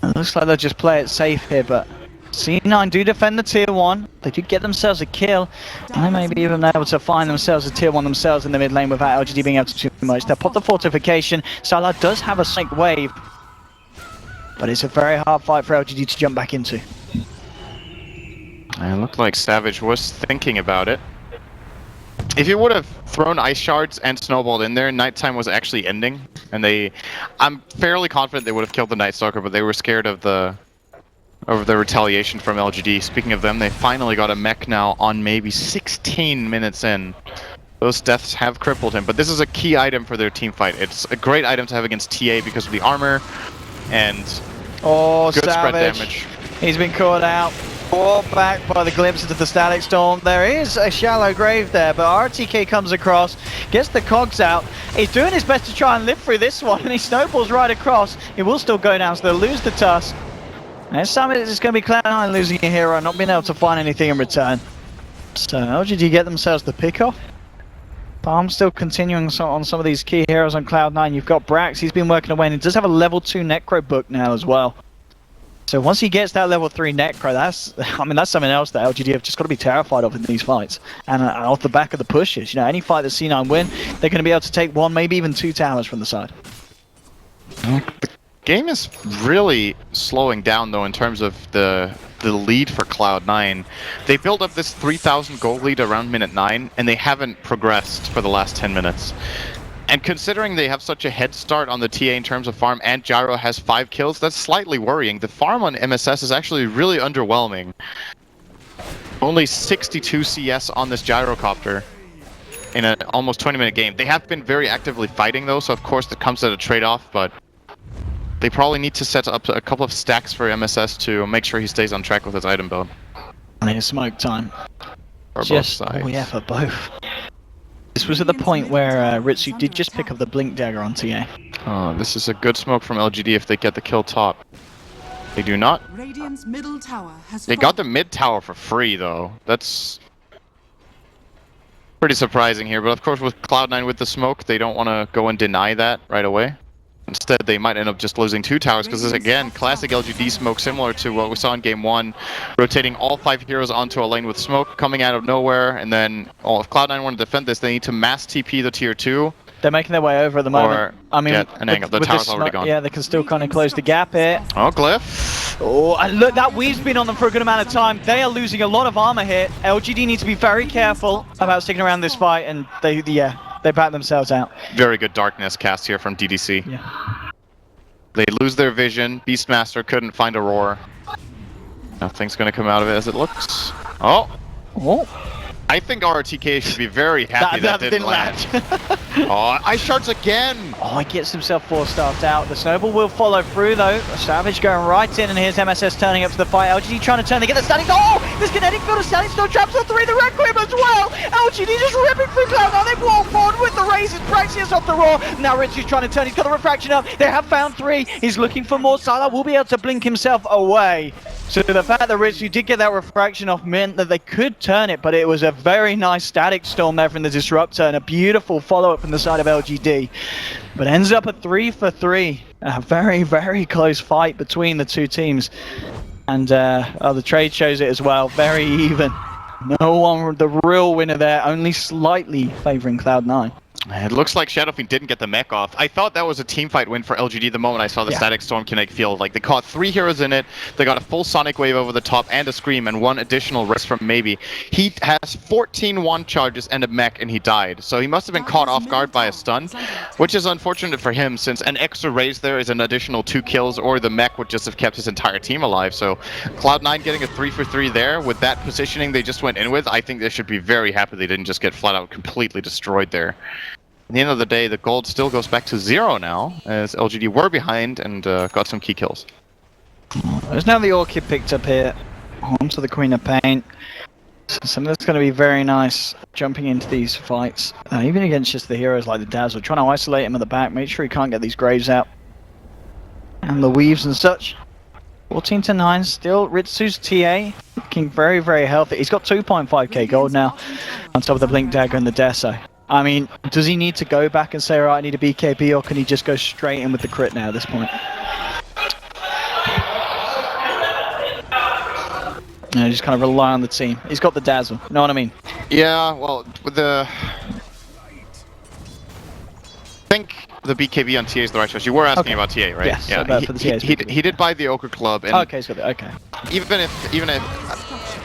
[SPEAKER 1] It looks like they'll just play it safe here, but C9 do defend the tier 1. They do get themselves a kill. And they may be even able to find themselves a tier 1 themselves in the mid lane without LGD being able to do too much. They'll pop the fortification. Salah does have a snake wave, but it's a very hard fight for LGD to jump back into.
[SPEAKER 3] It looked like Savage was thinking about it. If you would have thrown ice shards and snowballed in there, nighttime was actually ending, and I'm fairly confident they would have killed the Night Stalker, but they were scared of the retaliation from LGD. Speaking of them, they finally got a mech now on maybe 16 minutes in. Those deaths have crippled him, but this is a key item for their team fight. It's a great item to have against TA because of the armor and good spread damage.
[SPEAKER 1] He's been caught out. Brought back by the glimpses of the static storm. There is a shallow grave there, but RTK comes across, gets the cogs out. He's doing his best to try and live through this one, and he snowballs right across. He will still go down, so they'll lose the tusk. And some of it is going to be Cloud9 losing a hero, not being able to find anything in return. So LGD get themselves the pick off. But I'm still continuing on some of these key heroes on Cloud9. You've got Brax, he's been working away, and he does have a level 2 Necro book now as well. So once he gets that level 3 Necro, that's something else that LGD have just got to be terrified of in these fights. And off the back of the pushes, you know, any fight that C9 win, they're going to be able to take 1, maybe even 2 towers from the side.
[SPEAKER 3] The game is really slowing down though in terms of the lead for Cloud9. They built up this 3,000 gold lead around minute 9, and they haven't progressed for the last 10 minutes. And considering they have such a head start on the TA in terms of farm, and Gyro has 5 kills, that's slightly worrying. The farm on MSS is actually really underwhelming. Only 62 CS on this Gyrocopter in an almost 20-minute game. They have been very actively fighting though, so of course that comes at a trade-off, but they probably need to set up a couple of stacks for MSS to make sure he stays on track with his item build.
[SPEAKER 1] And it's smoke time.
[SPEAKER 3] For both sides.
[SPEAKER 1] Oh yeah, for both. This was at the point where Ritsu did just pick up the Blink Dagger on TA.
[SPEAKER 3] Oh, this is a good smoke from LGD if they get the kill top. They do not.
[SPEAKER 2] Radiant's middle tower has
[SPEAKER 3] They got the mid tower for free though. That's pretty surprising here, but of course with Cloud9 with the smoke, they don't want to go and deny that right away. Instead, they might end up just losing 2 towers, because this is, again, classic LGD smoke, similar to what we saw in Game 1. Rotating all 5 heroes onto a lane with smoke, coming out of nowhere, and then, if Cloud9 want to defend this, they need to mass TP the tier 2.
[SPEAKER 1] They're making their way over at the moment.
[SPEAKER 3] I mean, get an angle. The tower's already gone.
[SPEAKER 1] Yeah, they can still kind of close the gap here.
[SPEAKER 3] Oh, Glyph.
[SPEAKER 1] Oh, and look, that weave's been on them for a good amount of time. They are losing a lot of armor here. LGD needs to be very careful about sticking around this fight, and they back themselves out.
[SPEAKER 3] Very good darkness cast here from DDC.
[SPEAKER 1] Yeah.
[SPEAKER 3] They lose their vision. Beastmaster couldn't find a roar. Nothing's gonna come out of it as it looks. Oh! I think RTK should be very happy that didn't land. Oh, ice shards again!
[SPEAKER 1] Oh, he gets himself 4-staffed out. The snowball will follow through though. Savage going right in, and here's MSS turning up to the fight. LGD trying to turn, they get the static. Oh! There's kinetic field of static, still traps on 3, the Requiem as well! LGD just ripping through Cloud. Now they walk forward with the razors. Praxius off the roar. Now Ritsu's trying to turn, he's got the refraction up. They have found 3. He's looking for more. Salah will be able to blink himself away. So the fact that Ritsu did get that refraction off meant that they could turn it, but it was a very nice static storm there from the Disruptor and a beautiful follow-up from the side of LGD. But ends up a 3 for 3. A very, very close fight between the two teams. And the trade shows it as well, very even. No one, the real winner there, only slightly favoring Cloud9.
[SPEAKER 3] It looks like Shadowfiend didn't get the mech off. I thought that was a teamfight win for LGD the moment I saw the static storm kinetic field. Like, they caught 3 heroes in it, they got a full sonic wave over the top and a scream and 1 additional risk from Maybe. He has 14 wand charges and a mech and he died. So he must have been caught off guard by a stun, which is unfortunate for him since an extra raise there is an additional 2 kills, or the mech would just have kept his entire team alive. So Cloud9 getting a 3 for 3 there with that positioning they just went in with, I think they should be very happy they didn't just get flat out completely destroyed there. At the end of the day, the gold still goes back to 0 now, as LGD were behind and got some key kills.
[SPEAKER 1] There's now the Orchid picked up here, onto the Queen of Pain. So something that's going to be very nice, jumping into these fights, even against just the heroes like the Dazzle, trying to isolate him at the back, make sure he can't get these Graves out. And the Weaves and such. 14 to 9, still Ritsu's TA, looking very, very healthy. He's got 2.5k gold now, on top of the Blink Dagger and the Deso. I mean, does he need to go back and say, all right, I need a BKB, or can he just go straight in with the crit now at this point? Yeah, just kind of rely on the team. He's got the dazzle, you know what I mean?
[SPEAKER 3] Yeah, well, with the... I think the BKB on TA is the right choice. You were asking about TA, right?
[SPEAKER 1] Yes,
[SPEAKER 3] yeah.
[SPEAKER 1] for the TA's
[SPEAKER 3] He did buy the Ochre Club, and
[SPEAKER 1] okay, he's got it. Okay.
[SPEAKER 3] even if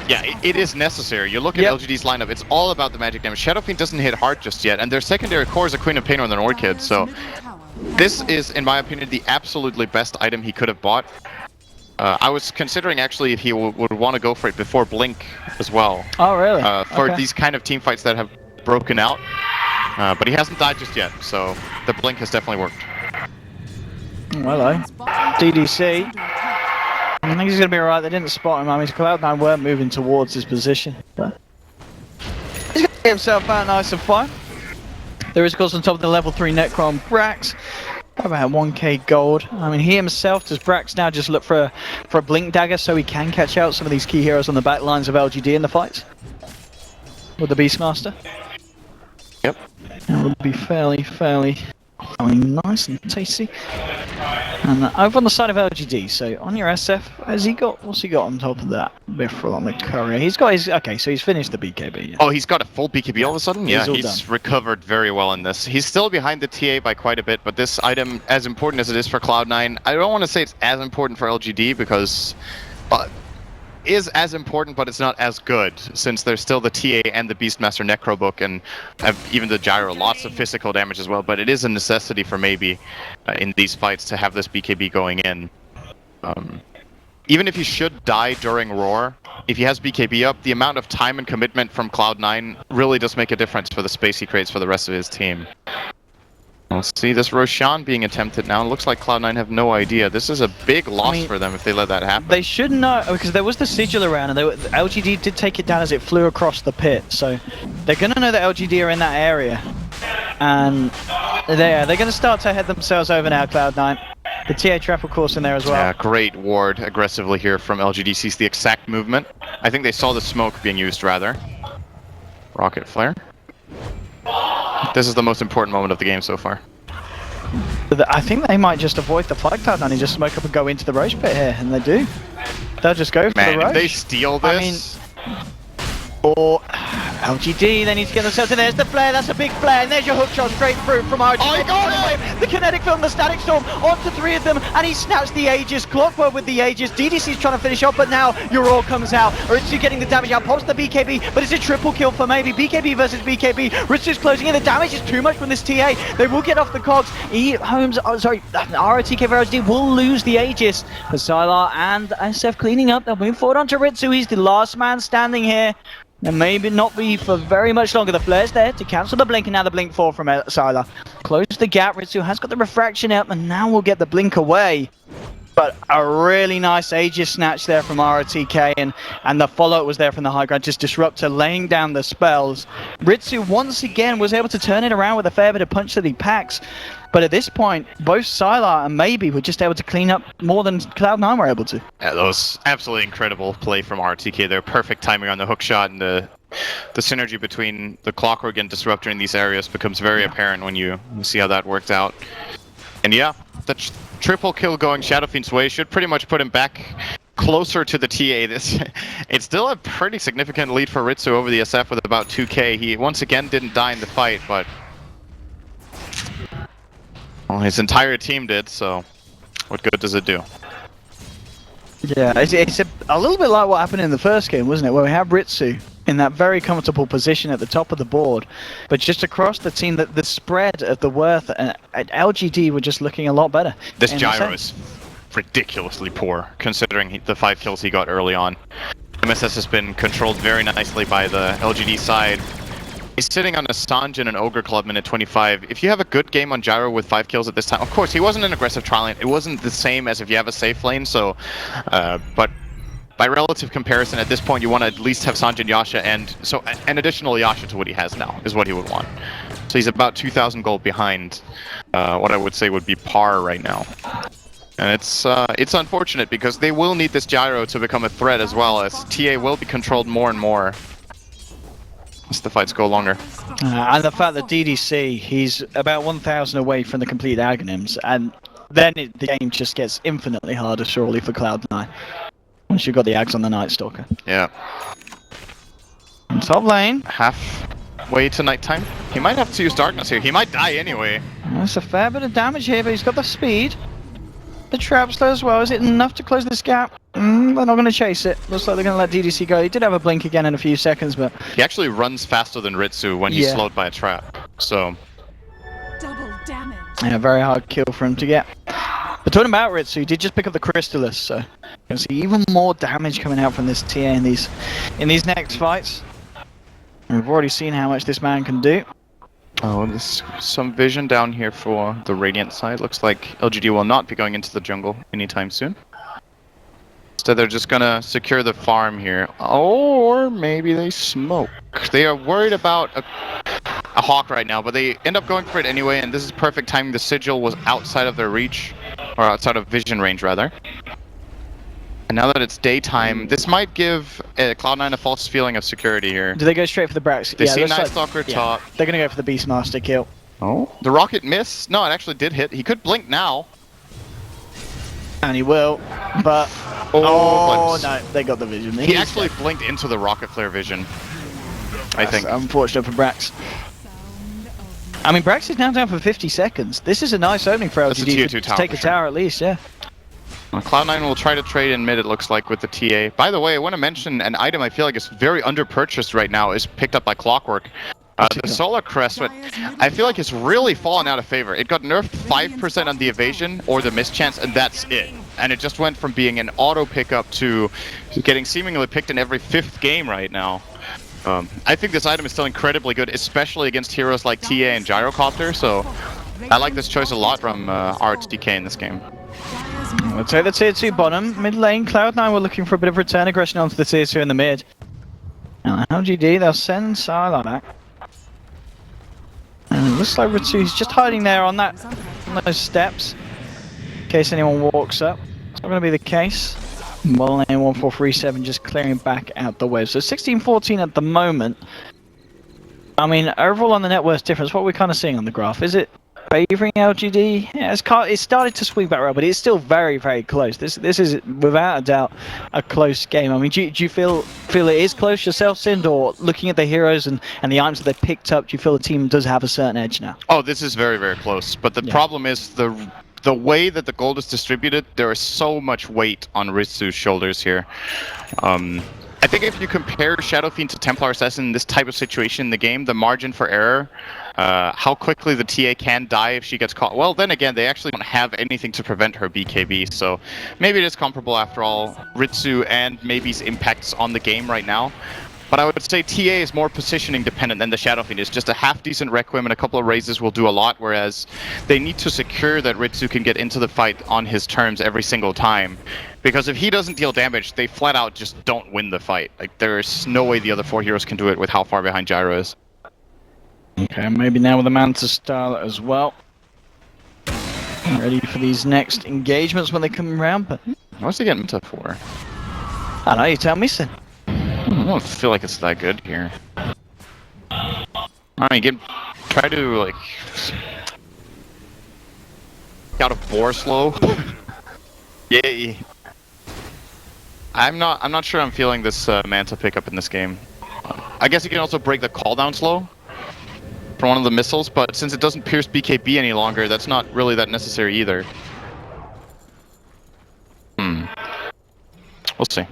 [SPEAKER 3] yeah, it is necessary. You look at LGD's lineup; it's all about the magic damage. Shadow Fiend doesn't hit hard just yet, and their secondary core is a Queen of Pain or an Orchid. So this is, in my opinion, the absolutely best item he could have bought. I was considering actually if he would want to go for it before Blink as well.
[SPEAKER 1] Oh, really?
[SPEAKER 3] For these kind of team fights that have broken out. But he hasn't died just yet, so the Blink has definitely worked.
[SPEAKER 1] Hello. DDC. I think he's going to be alright. They didn't spot him. I mean, Cloud9 weren't moving towards his position. But he's going to get himself out nice and fine. There is, of course, on top of the level 3 Necron Brax. About 1k gold. I mean, he himself, does Brax now just look for a Blink Dagger so he can catch out some of these key heroes on the back lines of LGD in the fights? With the Beastmaster?
[SPEAKER 3] Yep.
[SPEAKER 1] That would be fairly nice and tasty. And over on the side of LGD, so on your SF, what's he got on top of that? Before on the courier, he's got his, okay, so he's finished the BKB. Yeah.
[SPEAKER 3] Oh, he's got a full BKB all of a sudden? Yeah,
[SPEAKER 1] he's
[SPEAKER 3] recovered very well in this. He's still behind the TA by quite a bit, but this item, as important as it is for Cloud9, I don't want to say it's as important for LGD because... is as important, but it's not as good, since there's still the TA and the Beastmaster Necro book, and even the Gyro, lots of physical damage as well, but it is a necessity for maybe in these fights to have this BKB going in. Even if he should die during Roar, if he has BKB up, the amount of time and commitment from Cloud9 really does make a difference for the space he creates for the rest of his team. Let's see this Roshan being attempted now. It looks like Cloud9 have no idea. This is a big loss for them if they let that happen.
[SPEAKER 1] They should know, because there was the sigil around, and LGD did take it down as it flew across the pit. So they're going to know that LGD are in that area. And they're going to start to head themselves over now, Cloud9. The TA trap, of course, in there as well.
[SPEAKER 3] Yeah, great ward aggressively here from LGD. Sees the exact movement. I think they saw the smoke being used, rather. Rocket Flare. This is the most important moment of the game so far.
[SPEAKER 1] I think they might just avoid the flight Cloud9 and just smoke up and go into the Roche pit here, and they do. They'll just go for the Roche.
[SPEAKER 3] If they steal this...
[SPEAKER 1] Or LGD, they need to get themselves in. There's the flare, that's a big flare, and there's your hook shot straight through from RG.
[SPEAKER 3] Oh, he got it!
[SPEAKER 1] The kinetic film, the static storm, onto 3 of them, and he snaps the Aegis, Clockwork with the Aegis. DDC's trying to finish off, but now your all comes out. Ritsu getting the damage out, pops the BKB, but it's a triple kill for maybe. BKB versus BKB. Ritsu's closing in, the damage is too much from this TA. They will get off the cogs. ROTK for LGD will lose the Aegis. For Sylar and SF cleaning up, they'll move forward onto Ritsu. He's the last man standing here. And maybe not be for very much longer. The flare's there to cancel the blink, and now the blink 4 from Sylar. Close the gap. Ritsu has got the refraction up, and now we'll get the blink away. But a really nice Aegis snatch there from ROTK, and the follow-up was there from the high ground. Just Disruptor laying down the spells. Ritsu once again was able to turn it around with a fair bit of punch that he packs. But at this point, both Sylar and Maybe were just able to clean up more than Cloud9 were able to. Yeah,
[SPEAKER 3] that was absolutely incredible play from RTK there. Perfect timing on the hook shot, and the synergy between the Clockwork and Disruptor in these areas becomes very apparent when you see how that worked out. And yeah, the triple kill going Shadow Fiend's way should pretty much put him back closer to the TA. It's still a pretty significant lead for Ritsu over the SF with about 2k. He once again didn't die in the fight, but... well, his entire team did, so what good does it do?
[SPEAKER 1] Yeah, it's a little bit like what happened in the first game, wasn't it? Where we have Ritsu in that very comfortable position at the top of the board, but just across the team, that the spread of the worth at LGD were just looking a lot better.
[SPEAKER 3] This Gyro is ridiculously poor, considering the 5 kills he got early on. MSS has been controlled very nicely by the LGD side. He's sitting on a Sanj and an Ogre Club minute 25. If you have a good game on Gyro with 5 kills at this time, of course, he wasn't an aggressive trial lane. It wasn't the same as if you have a safe lane, so... but by relative comparison, at this point, you want to at least have Sanj and Yasha, and so an additional Yasha to what he has now is what he would want. So he's about 2,000 gold behind what I would say would be par right now. And it's unfortunate, because they will need this Gyro to become a threat as well, as TA will be controlled more and more. as the fights go longer.
[SPEAKER 1] And the fact that DDC, he's about 1,000 away from the complete Aghanims, and then the game just gets infinitely harder, surely, for Cloud9. Once you've got the Ags on the Night Stalker.
[SPEAKER 3] Yeah.
[SPEAKER 1] And top lane.
[SPEAKER 3] Halfway to nighttime. He might have to use Darkness here. He might die anyway.
[SPEAKER 1] That's a fair bit of damage here, but he's got the speed. The trap slow as well. Is it enough to close this gap? They're not going to chase it. Looks like they're going to let DDC go. He did have a blink again in a few seconds, but...
[SPEAKER 3] He actually runs faster than Ritsu when he's slowed by a trap. So...
[SPEAKER 2] Double damage.
[SPEAKER 1] Yeah, very hard kill for him to get. But talking about Ritsu, he did just pick up the Crystallis, so... You can see even more damage coming out from this TA in these next fights. And we've already seen how much this man can do.
[SPEAKER 3] Oh, there's some vision down here for the Radiant side. Looks like LGD will not be going into the jungle anytime soon. Instead, they're just gonna secure the farm here. Or maybe they smoke. They are worried about a Hawk right now, but they end up going for it anyway, and this is perfect timing. The Sigil was outside of their reach, or outside of vision range, rather. And now that it's daytime, this might give Cloud9 a false feeling of security here.
[SPEAKER 1] Do they go straight for the Brax?
[SPEAKER 3] They see Night Stalker top.
[SPEAKER 1] They're going to go for the Beastmaster kill.
[SPEAKER 3] Oh. The rocket missed? No, it actually did hit. He could blink now.
[SPEAKER 1] And he will, but... Oh, no, they got the vision.
[SPEAKER 3] He actually blinked into the rocket flare vision, I think.
[SPEAKER 1] Unfortunate for Brax. I mean, Brax is now down for 50 seconds. This is a nice opening for LGD to take a tower at least, yeah.
[SPEAKER 3] Cloud9 will try to trade in mid, it looks like, with the TA. By the way, I want to mention an item I feel like is very underpurchased right now, is picked up by Clockwork. The Solar Crest, but I feel like it's really fallen out of favor. It got nerfed 5% on the evasion or the mischance, and that's it. And it just went from being an auto pickup to getting seemingly picked in every 5th game right now. I think this item is still incredibly good, especially against heroes like TA and Gyrocopter, so I like this choice a lot from RTK in this game.
[SPEAKER 1] We'll take the tier 2 bottom. Mid lane, Cloud9 were looking for a bit of return aggression onto the tier 2 in the mid. Now LGD, they'll send Sylar back. And it looks like Ritsu's just hiding there on those steps. In case anyone walks up. It's not going to be the case. Bottom lane 1437 just clearing back out the way. So 16-14 at the moment. I mean, overall on the net worth difference, what are we kind of seeing on the graph? Is it favouring LGD? Yeah, it's started to swing back around, but it's still very, very close. This is without a doubt a close game. I mean, do you feel it is close yourself, Sind, or looking at the heroes and the items that they picked up, do you feel the team does have a certain edge now?
[SPEAKER 3] Oh, this is very, very close. But the problem is the way that the gold is distributed, there is so much weight on Ritsu's shoulders here. I think if you compare Shadow Fiend to Templar Assassin in this type of situation in the game, the margin for error, how quickly the TA can die if she gets caught. Well, then again, they actually don't have anything to prevent her BKB, so maybe it is comparable after all, Ritsu and maybe's impacts on the game right now. But I would say TA is more positioning dependent than the Shadow Fiend is. Just a half-decent Requiem and a couple of raises will do a lot, whereas they need to secure that Ritsu can get into the fight on his terms every single time. Because if he doesn't deal damage, they flat out just don't win the fight. Like, there's no way the other 4 heroes can do it with how far behind Gyro is.
[SPEAKER 1] Okay, maybe now with the Manta style as well. Ready for these next engagements when they come around, but...
[SPEAKER 3] What's he getting Manta for?
[SPEAKER 1] I don't know, you tell me, Sin.
[SPEAKER 3] I don't feel like it's that good here. I mean, try to, like... out of boar slow. Yay. I'm not sure I'm feeling this Manta pickup in this game. I guess you can also break the cooldown slow from one of the missiles, but since it doesn't pierce BKB any longer, that's not really that necessary either. We'll see.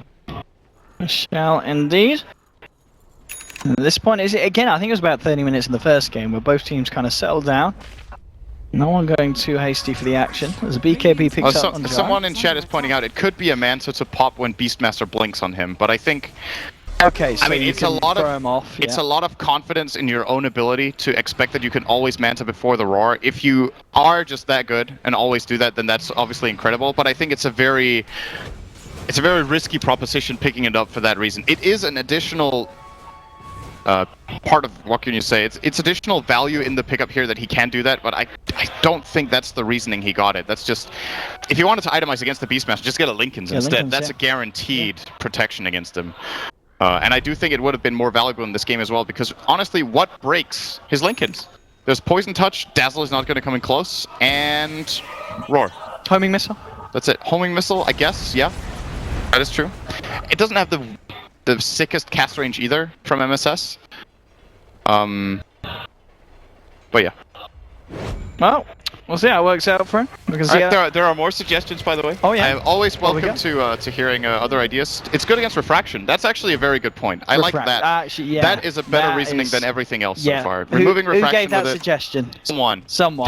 [SPEAKER 1] Shall indeed. At this point, is it again? I think it was about 30 minutes in the first game where both teams kind of settled down. No one going too hasty for the action. As a BKB picks up on Gyro.
[SPEAKER 3] Someone in chat is pointing out it could be a Manta to pop when Beastmaster blinks on him, but I think...
[SPEAKER 1] Okay, so
[SPEAKER 3] I mean, it's a lot
[SPEAKER 1] of
[SPEAKER 3] confidence in your own ability to expect that you can always Manta before the roar. If you are just that good and always do that, then that's obviously incredible. But I think it's a very risky proposition picking it up for that reason. It is an additional part of, what can you say? It's additional value in the pickup here that he can do that, but I don't think that's the reasoning he got it. That's just, if you wanted to itemize against the Beastmaster, just get a Linken's instead. That's a guaranteed protection against him. And I do think it would have been more valuable in this game as well, because honestly, what breaks his Lincolns? There's Poison Touch, Dazzle is not going to come in close, and Roar.
[SPEAKER 1] Homing missile?
[SPEAKER 3] That's it. Homing Missile, I guess, yeah. That is true. It doesn't have the sickest cast range either from MSS. But yeah.
[SPEAKER 1] Well, we'll see how it works out for him. We can see
[SPEAKER 3] there are more suggestions, by the way.
[SPEAKER 1] Oh yeah.
[SPEAKER 3] I'm always welcome to hearing other ideas. It's good against Refraction. That's actually a very good point. I like that.
[SPEAKER 1] Actually, yeah,
[SPEAKER 3] that is a better reasoning than everything else so far.
[SPEAKER 1] Who
[SPEAKER 3] Removing Refraction.
[SPEAKER 1] Who gave that
[SPEAKER 3] with
[SPEAKER 1] suggestion?
[SPEAKER 3] Someone.
[SPEAKER 1] Some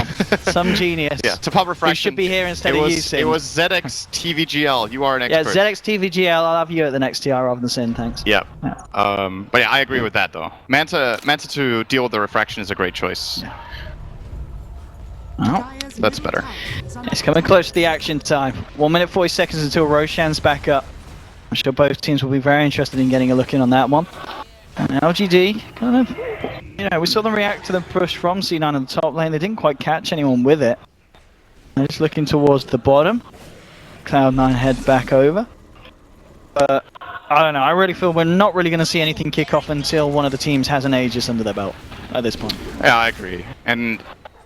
[SPEAKER 1] genius.
[SPEAKER 3] Yeah, to pop Refraction.
[SPEAKER 1] You should be here instead of using.
[SPEAKER 3] It was ZX TVGL. You are an expert.
[SPEAKER 1] Yeah, ZX TVGL. I'll have you at the next TR rather than Sin, thanks.
[SPEAKER 3] Yeah. But yeah, I agree with that though. Manta to deal with the Refraction is a great choice.
[SPEAKER 1] Yeah. Oh,
[SPEAKER 3] that's better.
[SPEAKER 1] It's coming close to the action time. 1 minute 40 seconds until Roshan's back up. I'm sure both teams will be very interested in getting a look in on that one. And LGD, kind of, we saw them react to the push from C9 on the top lane. They didn't quite catch anyone with it. They're just looking towards the bottom. Cloud9 head back over. But I don't know, I really feel we're not really going to see anything kick off until one of the teams has an Aegis under their belt at this point.
[SPEAKER 3] Yeah, I agree. And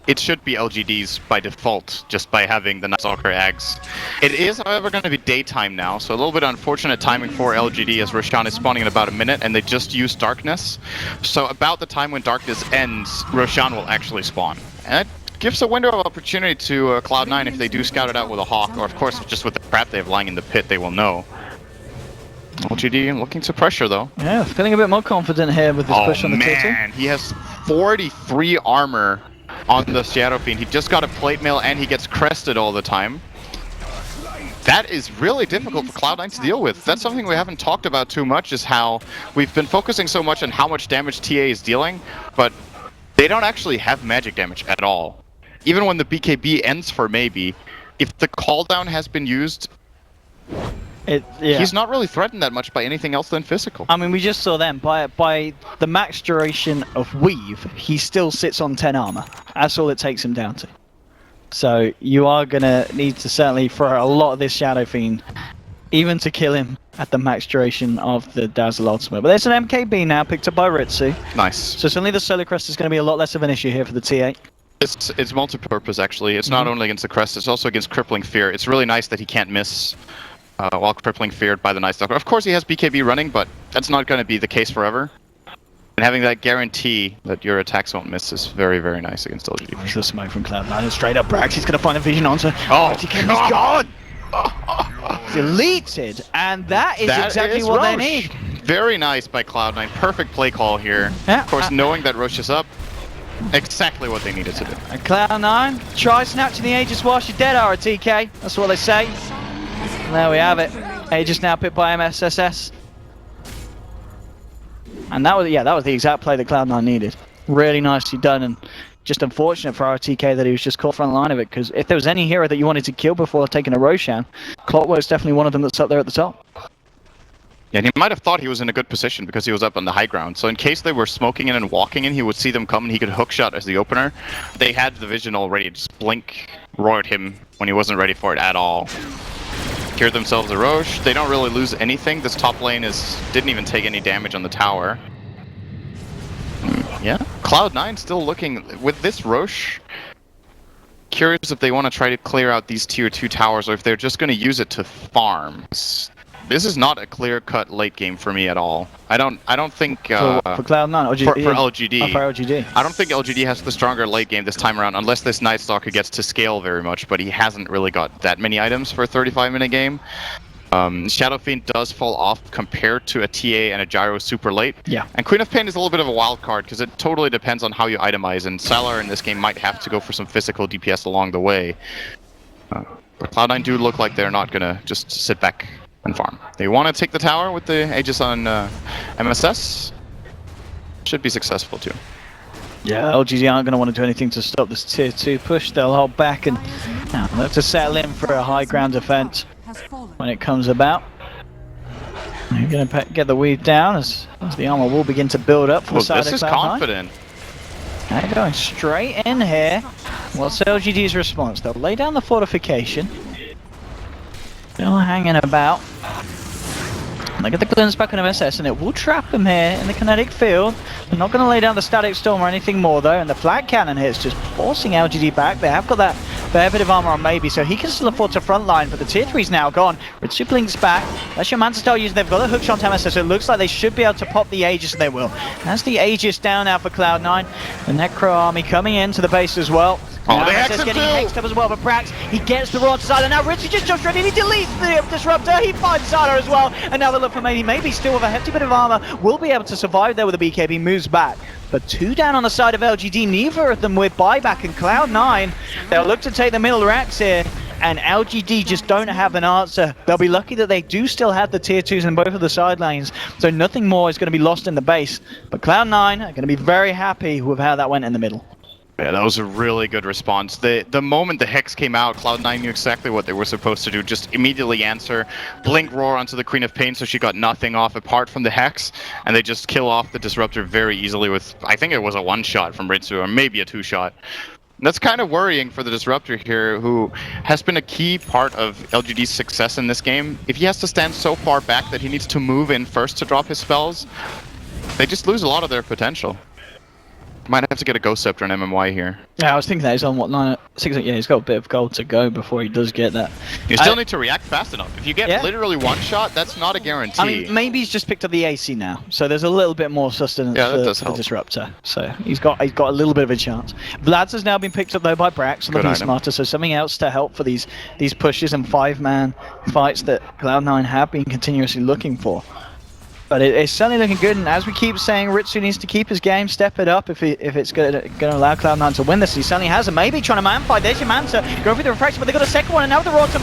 [SPEAKER 3] it should be LGD's by default, just by having the Night Stalker Ags. It is, however, going to be daytime now, so a little bit unfortunate timing for LGD as Roshan is spawning in about a minute, and they just used Darkness. So about the time when Darkness ends, Roshan will actually spawn. And that gives a window of opportunity to Cloud9 if they do scout it out with a Hawk, or of course just with the crap they have lying in the pit, they will know. LGD looking to pressure though.
[SPEAKER 1] Yeah, feeling a bit more confident here with this push on the tier 2.
[SPEAKER 3] Man, he has 43 armor on the Shadow Fiend. He just got a plate mail and he gets crested all the time. That is really difficult for Cloud9 to deal with. That's something we haven't talked about too much, is how we've been focusing so much on how much damage TA is dealing, but they don't actually have magic damage at all. Even when the BKB ends for maybe, if the cooldown has been used, he's not really threatened that much by anything else than physical.
[SPEAKER 1] I mean, we just saw then, by the max duration of Weave, he still sits on 10 armor. That's all it takes him down to. So you are going to need to certainly throw a lot of this Shadow Fiend, even to kill him at the max duration of the Dazzle Ultimate. But there's an MKB now, picked up by Ritsu.
[SPEAKER 3] Nice.
[SPEAKER 1] So suddenly the Solar Crest is going to be a lot less of an issue here for the TA.
[SPEAKER 3] It's multi-purpose, actually. It's not only against the Crest, it's also against Crippling Fear. It's really nice that he can't miss while Crippling Feared by the Night Stalker. Of course he has BKB running, but that's not going to be the case forever. And having that guarantee that your attacks won't miss is very, very nice against LGD.
[SPEAKER 1] There's the smoke from Cloud9 and straight up Brax. He's going to find a vision onto.
[SPEAKER 3] Oh, God!
[SPEAKER 1] Deleted, and that is exactly what they need.
[SPEAKER 3] Very nice by Cloud9. Perfect play call here.
[SPEAKER 1] Yeah,
[SPEAKER 3] of course, knowing that Roche is up, exactly what they needed to do.
[SPEAKER 1] And Cloud9, try snatching the Aegis whilst you're dead, RTK. That's what they say. And there we have it. Aegis now picked by MSSS. And that was the exact play that Cloud9 needed. Really nicely done, and just unfortunate for RTK that he was just caught front line of it, because if there was any hero that you wanted to kill before taking a Roshan, Clockwork's definitely one of them that's up there at the top.
[SPEAKER 3] Yeah, and he might have thought he was in a good position because he was up on the high ground. So in case they were smoking in and walking in, he would see them come and he could hookshot as the opener. They had the vision already, just blink roared him when he wasn't ready for it at all. Cured themselves a Roche. They don't really lose anything. This top lane didn't even take any damage on the tower. Yeah, Cloud9 still looking with this Roche. Curious if they want to try to clear out these tier 2 towers or if they're just going to use it to farm. This is not a clear-cut late game for me at all. I don't think
[SPEAKER 1] for Cloud9 or
[SPEAKER 3] for LGD.
[SPEAKER 1] Oh, for LGD.
[SPEAKER 3] I don't think LGD has the stronger late game this time around, unless this Night Stalker gets to scale very much. But he hasn't really got that many items for a 35-minute game. Shadow Fiend does fall off compared to a TA and a Gyro super late.
[SPEAKER 1] Yeah.
[SPEAKER 3] And Queen of Pain is a little bit of a wild card because it totally depends on how you itemize. And Salar in this game might have to go for some physical DPS along the way. But Cloud9 do look like they're not gonna just sit back and farm. They want to take the tower with the Aegis on MSS. Should be successful too.
[SPEAKER 1] Yeah, LGD aren't going to want to do anything to stop this tier 2 push. They'll hold back and look to settle in for a high ground defense when it comes about. You're going to get the weave down as the armor will begin to build up for the side of Cloud9.
[SPEAKER 3] This is confident.
[SPEAKER 1] They're going straight in here. What's LGD's response? They'll lay down the fortification. Still hanging about. They get the glimpse back on MSS, and it will trap him here in the kinetic field. They're not going to lay down the static storm or anything more, though, and the flag cannon here is just forcing LGD back. They have got that fair bit of armor on Maybe, so he can still afford to frontline, but the tier 3's now gone. Ritsu blinks back. That's your Manta style using. They've got a hook shot to MSS, so it looks like they should be able to pop the Aegis, and they will. That's the Aegis down now for Cloud9. The Necro army coming into the base as well.
[SPEAKER 3] Oh,
[SPEAKER 1] now
[SPEAKER 3] they hex him
[SPEAKER 1] getting
[SPEAKER 3] too!
[SPEAKER 1] hexed up as well, but Brax, he gets the Rod side, and now Ritsu just jumps ready, he deletes the Disruptor, he finds Sala as well, and now they look for Maybe still with a hefty bit of armor, will be able to survive there with the BKB, moves back. But 2 down on the side of LGD, neither of them with buyback, and Cloud9, they'll look to take the middle racks here, and LGD just don't have an answer. They'll be lucky that they do still have the tier 2s in both of the side lanes, so nothing more is going to be lost in the base. But Cloud9 are going to be very happy with how that went in the middle.
[SPEAKER 3] Yeah, that was a really good response. The moment the Hex came out, Cloud9 knew exactly what they were supposed to do. Just immediately answer, blink roar onto the Queen of Pain so she got nothing off apart from the Hex, and they just kill off the Disruptor very easily with, I think it was a 1-shot from Ritsu, or maybe a 2-shot. That's kind of worrying for the Disruptor here, who has been a key part of LGD's success in this game. If he has to stand so far back that he needs to move in first to drop his spells, they just lose a lot of their potential. Might have to get a Ghost Scepter and MMY here.
[SPEAKER 1] Yeah, I was thinking that he's on what, 9, 6, yeah, he's got a bit of gold to go before he does get that.
[SPEAKER 3] You still need to react fast enough. If you get literally 1 shot, that's not a guarantee.
[SPEAKER 1] I mean, maybe he's just picked up the AC now, so there's a little bit more sustenance for the Disruptor. So he's got a little bit of a chance. Vlad's has now been picked up though by Brax on the Beastmaster, so something else to help for these pushes and 5-man fights that Cloud9 have been continuously looking for. But it's certainly looking good, and as we keep saying, Ritsu needs to keep his game, step it up if it's going to allow Cloud9 to win this. He certainly has, and Maybe trying to man fight. There's your Manta, going through the refraction, but they got a second one, and now with the Rod to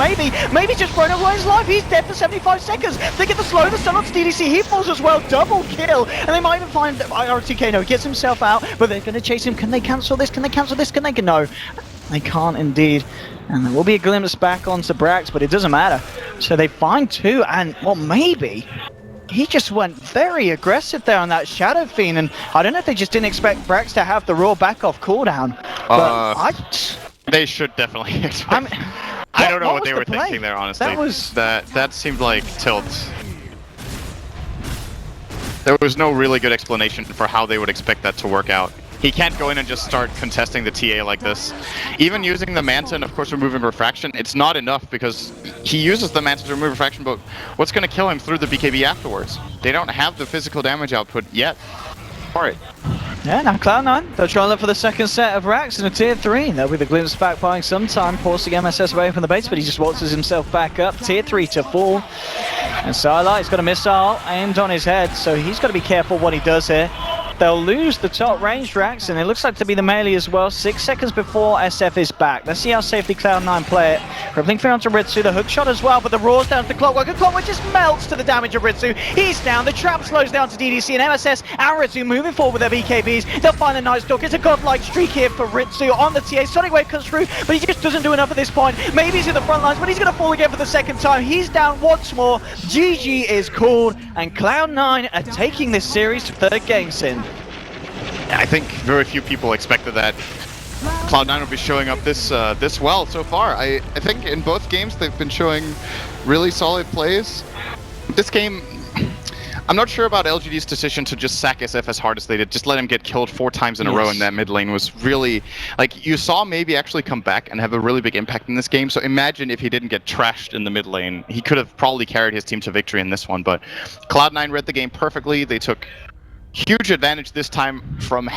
[SPEAKER 1] Maybe just thrown away his life. He's dead for 75 seconds. They get the slow, the stun onto DDC. He falls as well, double kill, and they might even find RTK. No, he gets himself out, but they're going to chase him. Can they cancel this? Can they cancel this? Can they? No, they can't indeed. And there will be a glimpse back onto Brax, but it doesn't matter. So they find 2, and well, Maybe. He just went very aggressive there on that Shadow Fiend, and I don't know if they just didn't expect Brax to have the raw back off cooldown. But
[SPEAKER 3] they should definitely expect. I don't know what they were thinking there, honestly. That seemed like tilt. There was no really good explanation for how they would expect that to work out. He can't go in and just start contesting the TA like this. Even using the Manta and of course removing Refraction, it's not enough because he uses the Manta to remove Refraction, but what's going to kill him through the BKB afterwards? They don't have the physical damage output yet. Alright.
[SPEAKER 1] Yeah, now Cloud9, they'll try and look for the second set of racks in a tier 3. They'll be the glimpse back buying some time, forcing MSS away from the base, but he just waltzes himself back up. Tier 3 to 4. And Starlight's got a missile aimed on his head, so he's got to be careful what he does here. They'll lose the top range racks, and it looks like to be the melee as well. 6 seconds before SF is back. Let's see how safely Cloud9 play it. Crippling through onto Ritsu, the hook shot as well, but the roar's down to the Clockwork, and Clockwork just melts to the damage of Ritsu. He's down, the trap slows down to DDC, and MSS and Ritsu moving forward with their BKBs. They'll find the Night Stalker. It's a godlike streak here for Ritsu on the TA. Sonic Wave comes through, but he just doesn't do enough at this point. Maybe he's in the front lines, but he's going to fall again for the second time. He's down once more. GG is called, and Cloud9 are taking this series to 3rd game, Sin.
[SPEAKER 3] I think very few people expected that Cloud9 would be showing up this well so far. I think in both games they've been showing really solid plays. This game, I'm not sure about LGD's decision to just sack SF as hard as they did. Just let him get killed 4 times in a row in that mid lane was really, like, you saw Maybe actually come back and have a really big impact in this game. So imagine if he didn't get trashed in the mid lane. He could have probably carried his team to victory in this one, but Cloud9 read the game perfectly. They took huge advantage this time from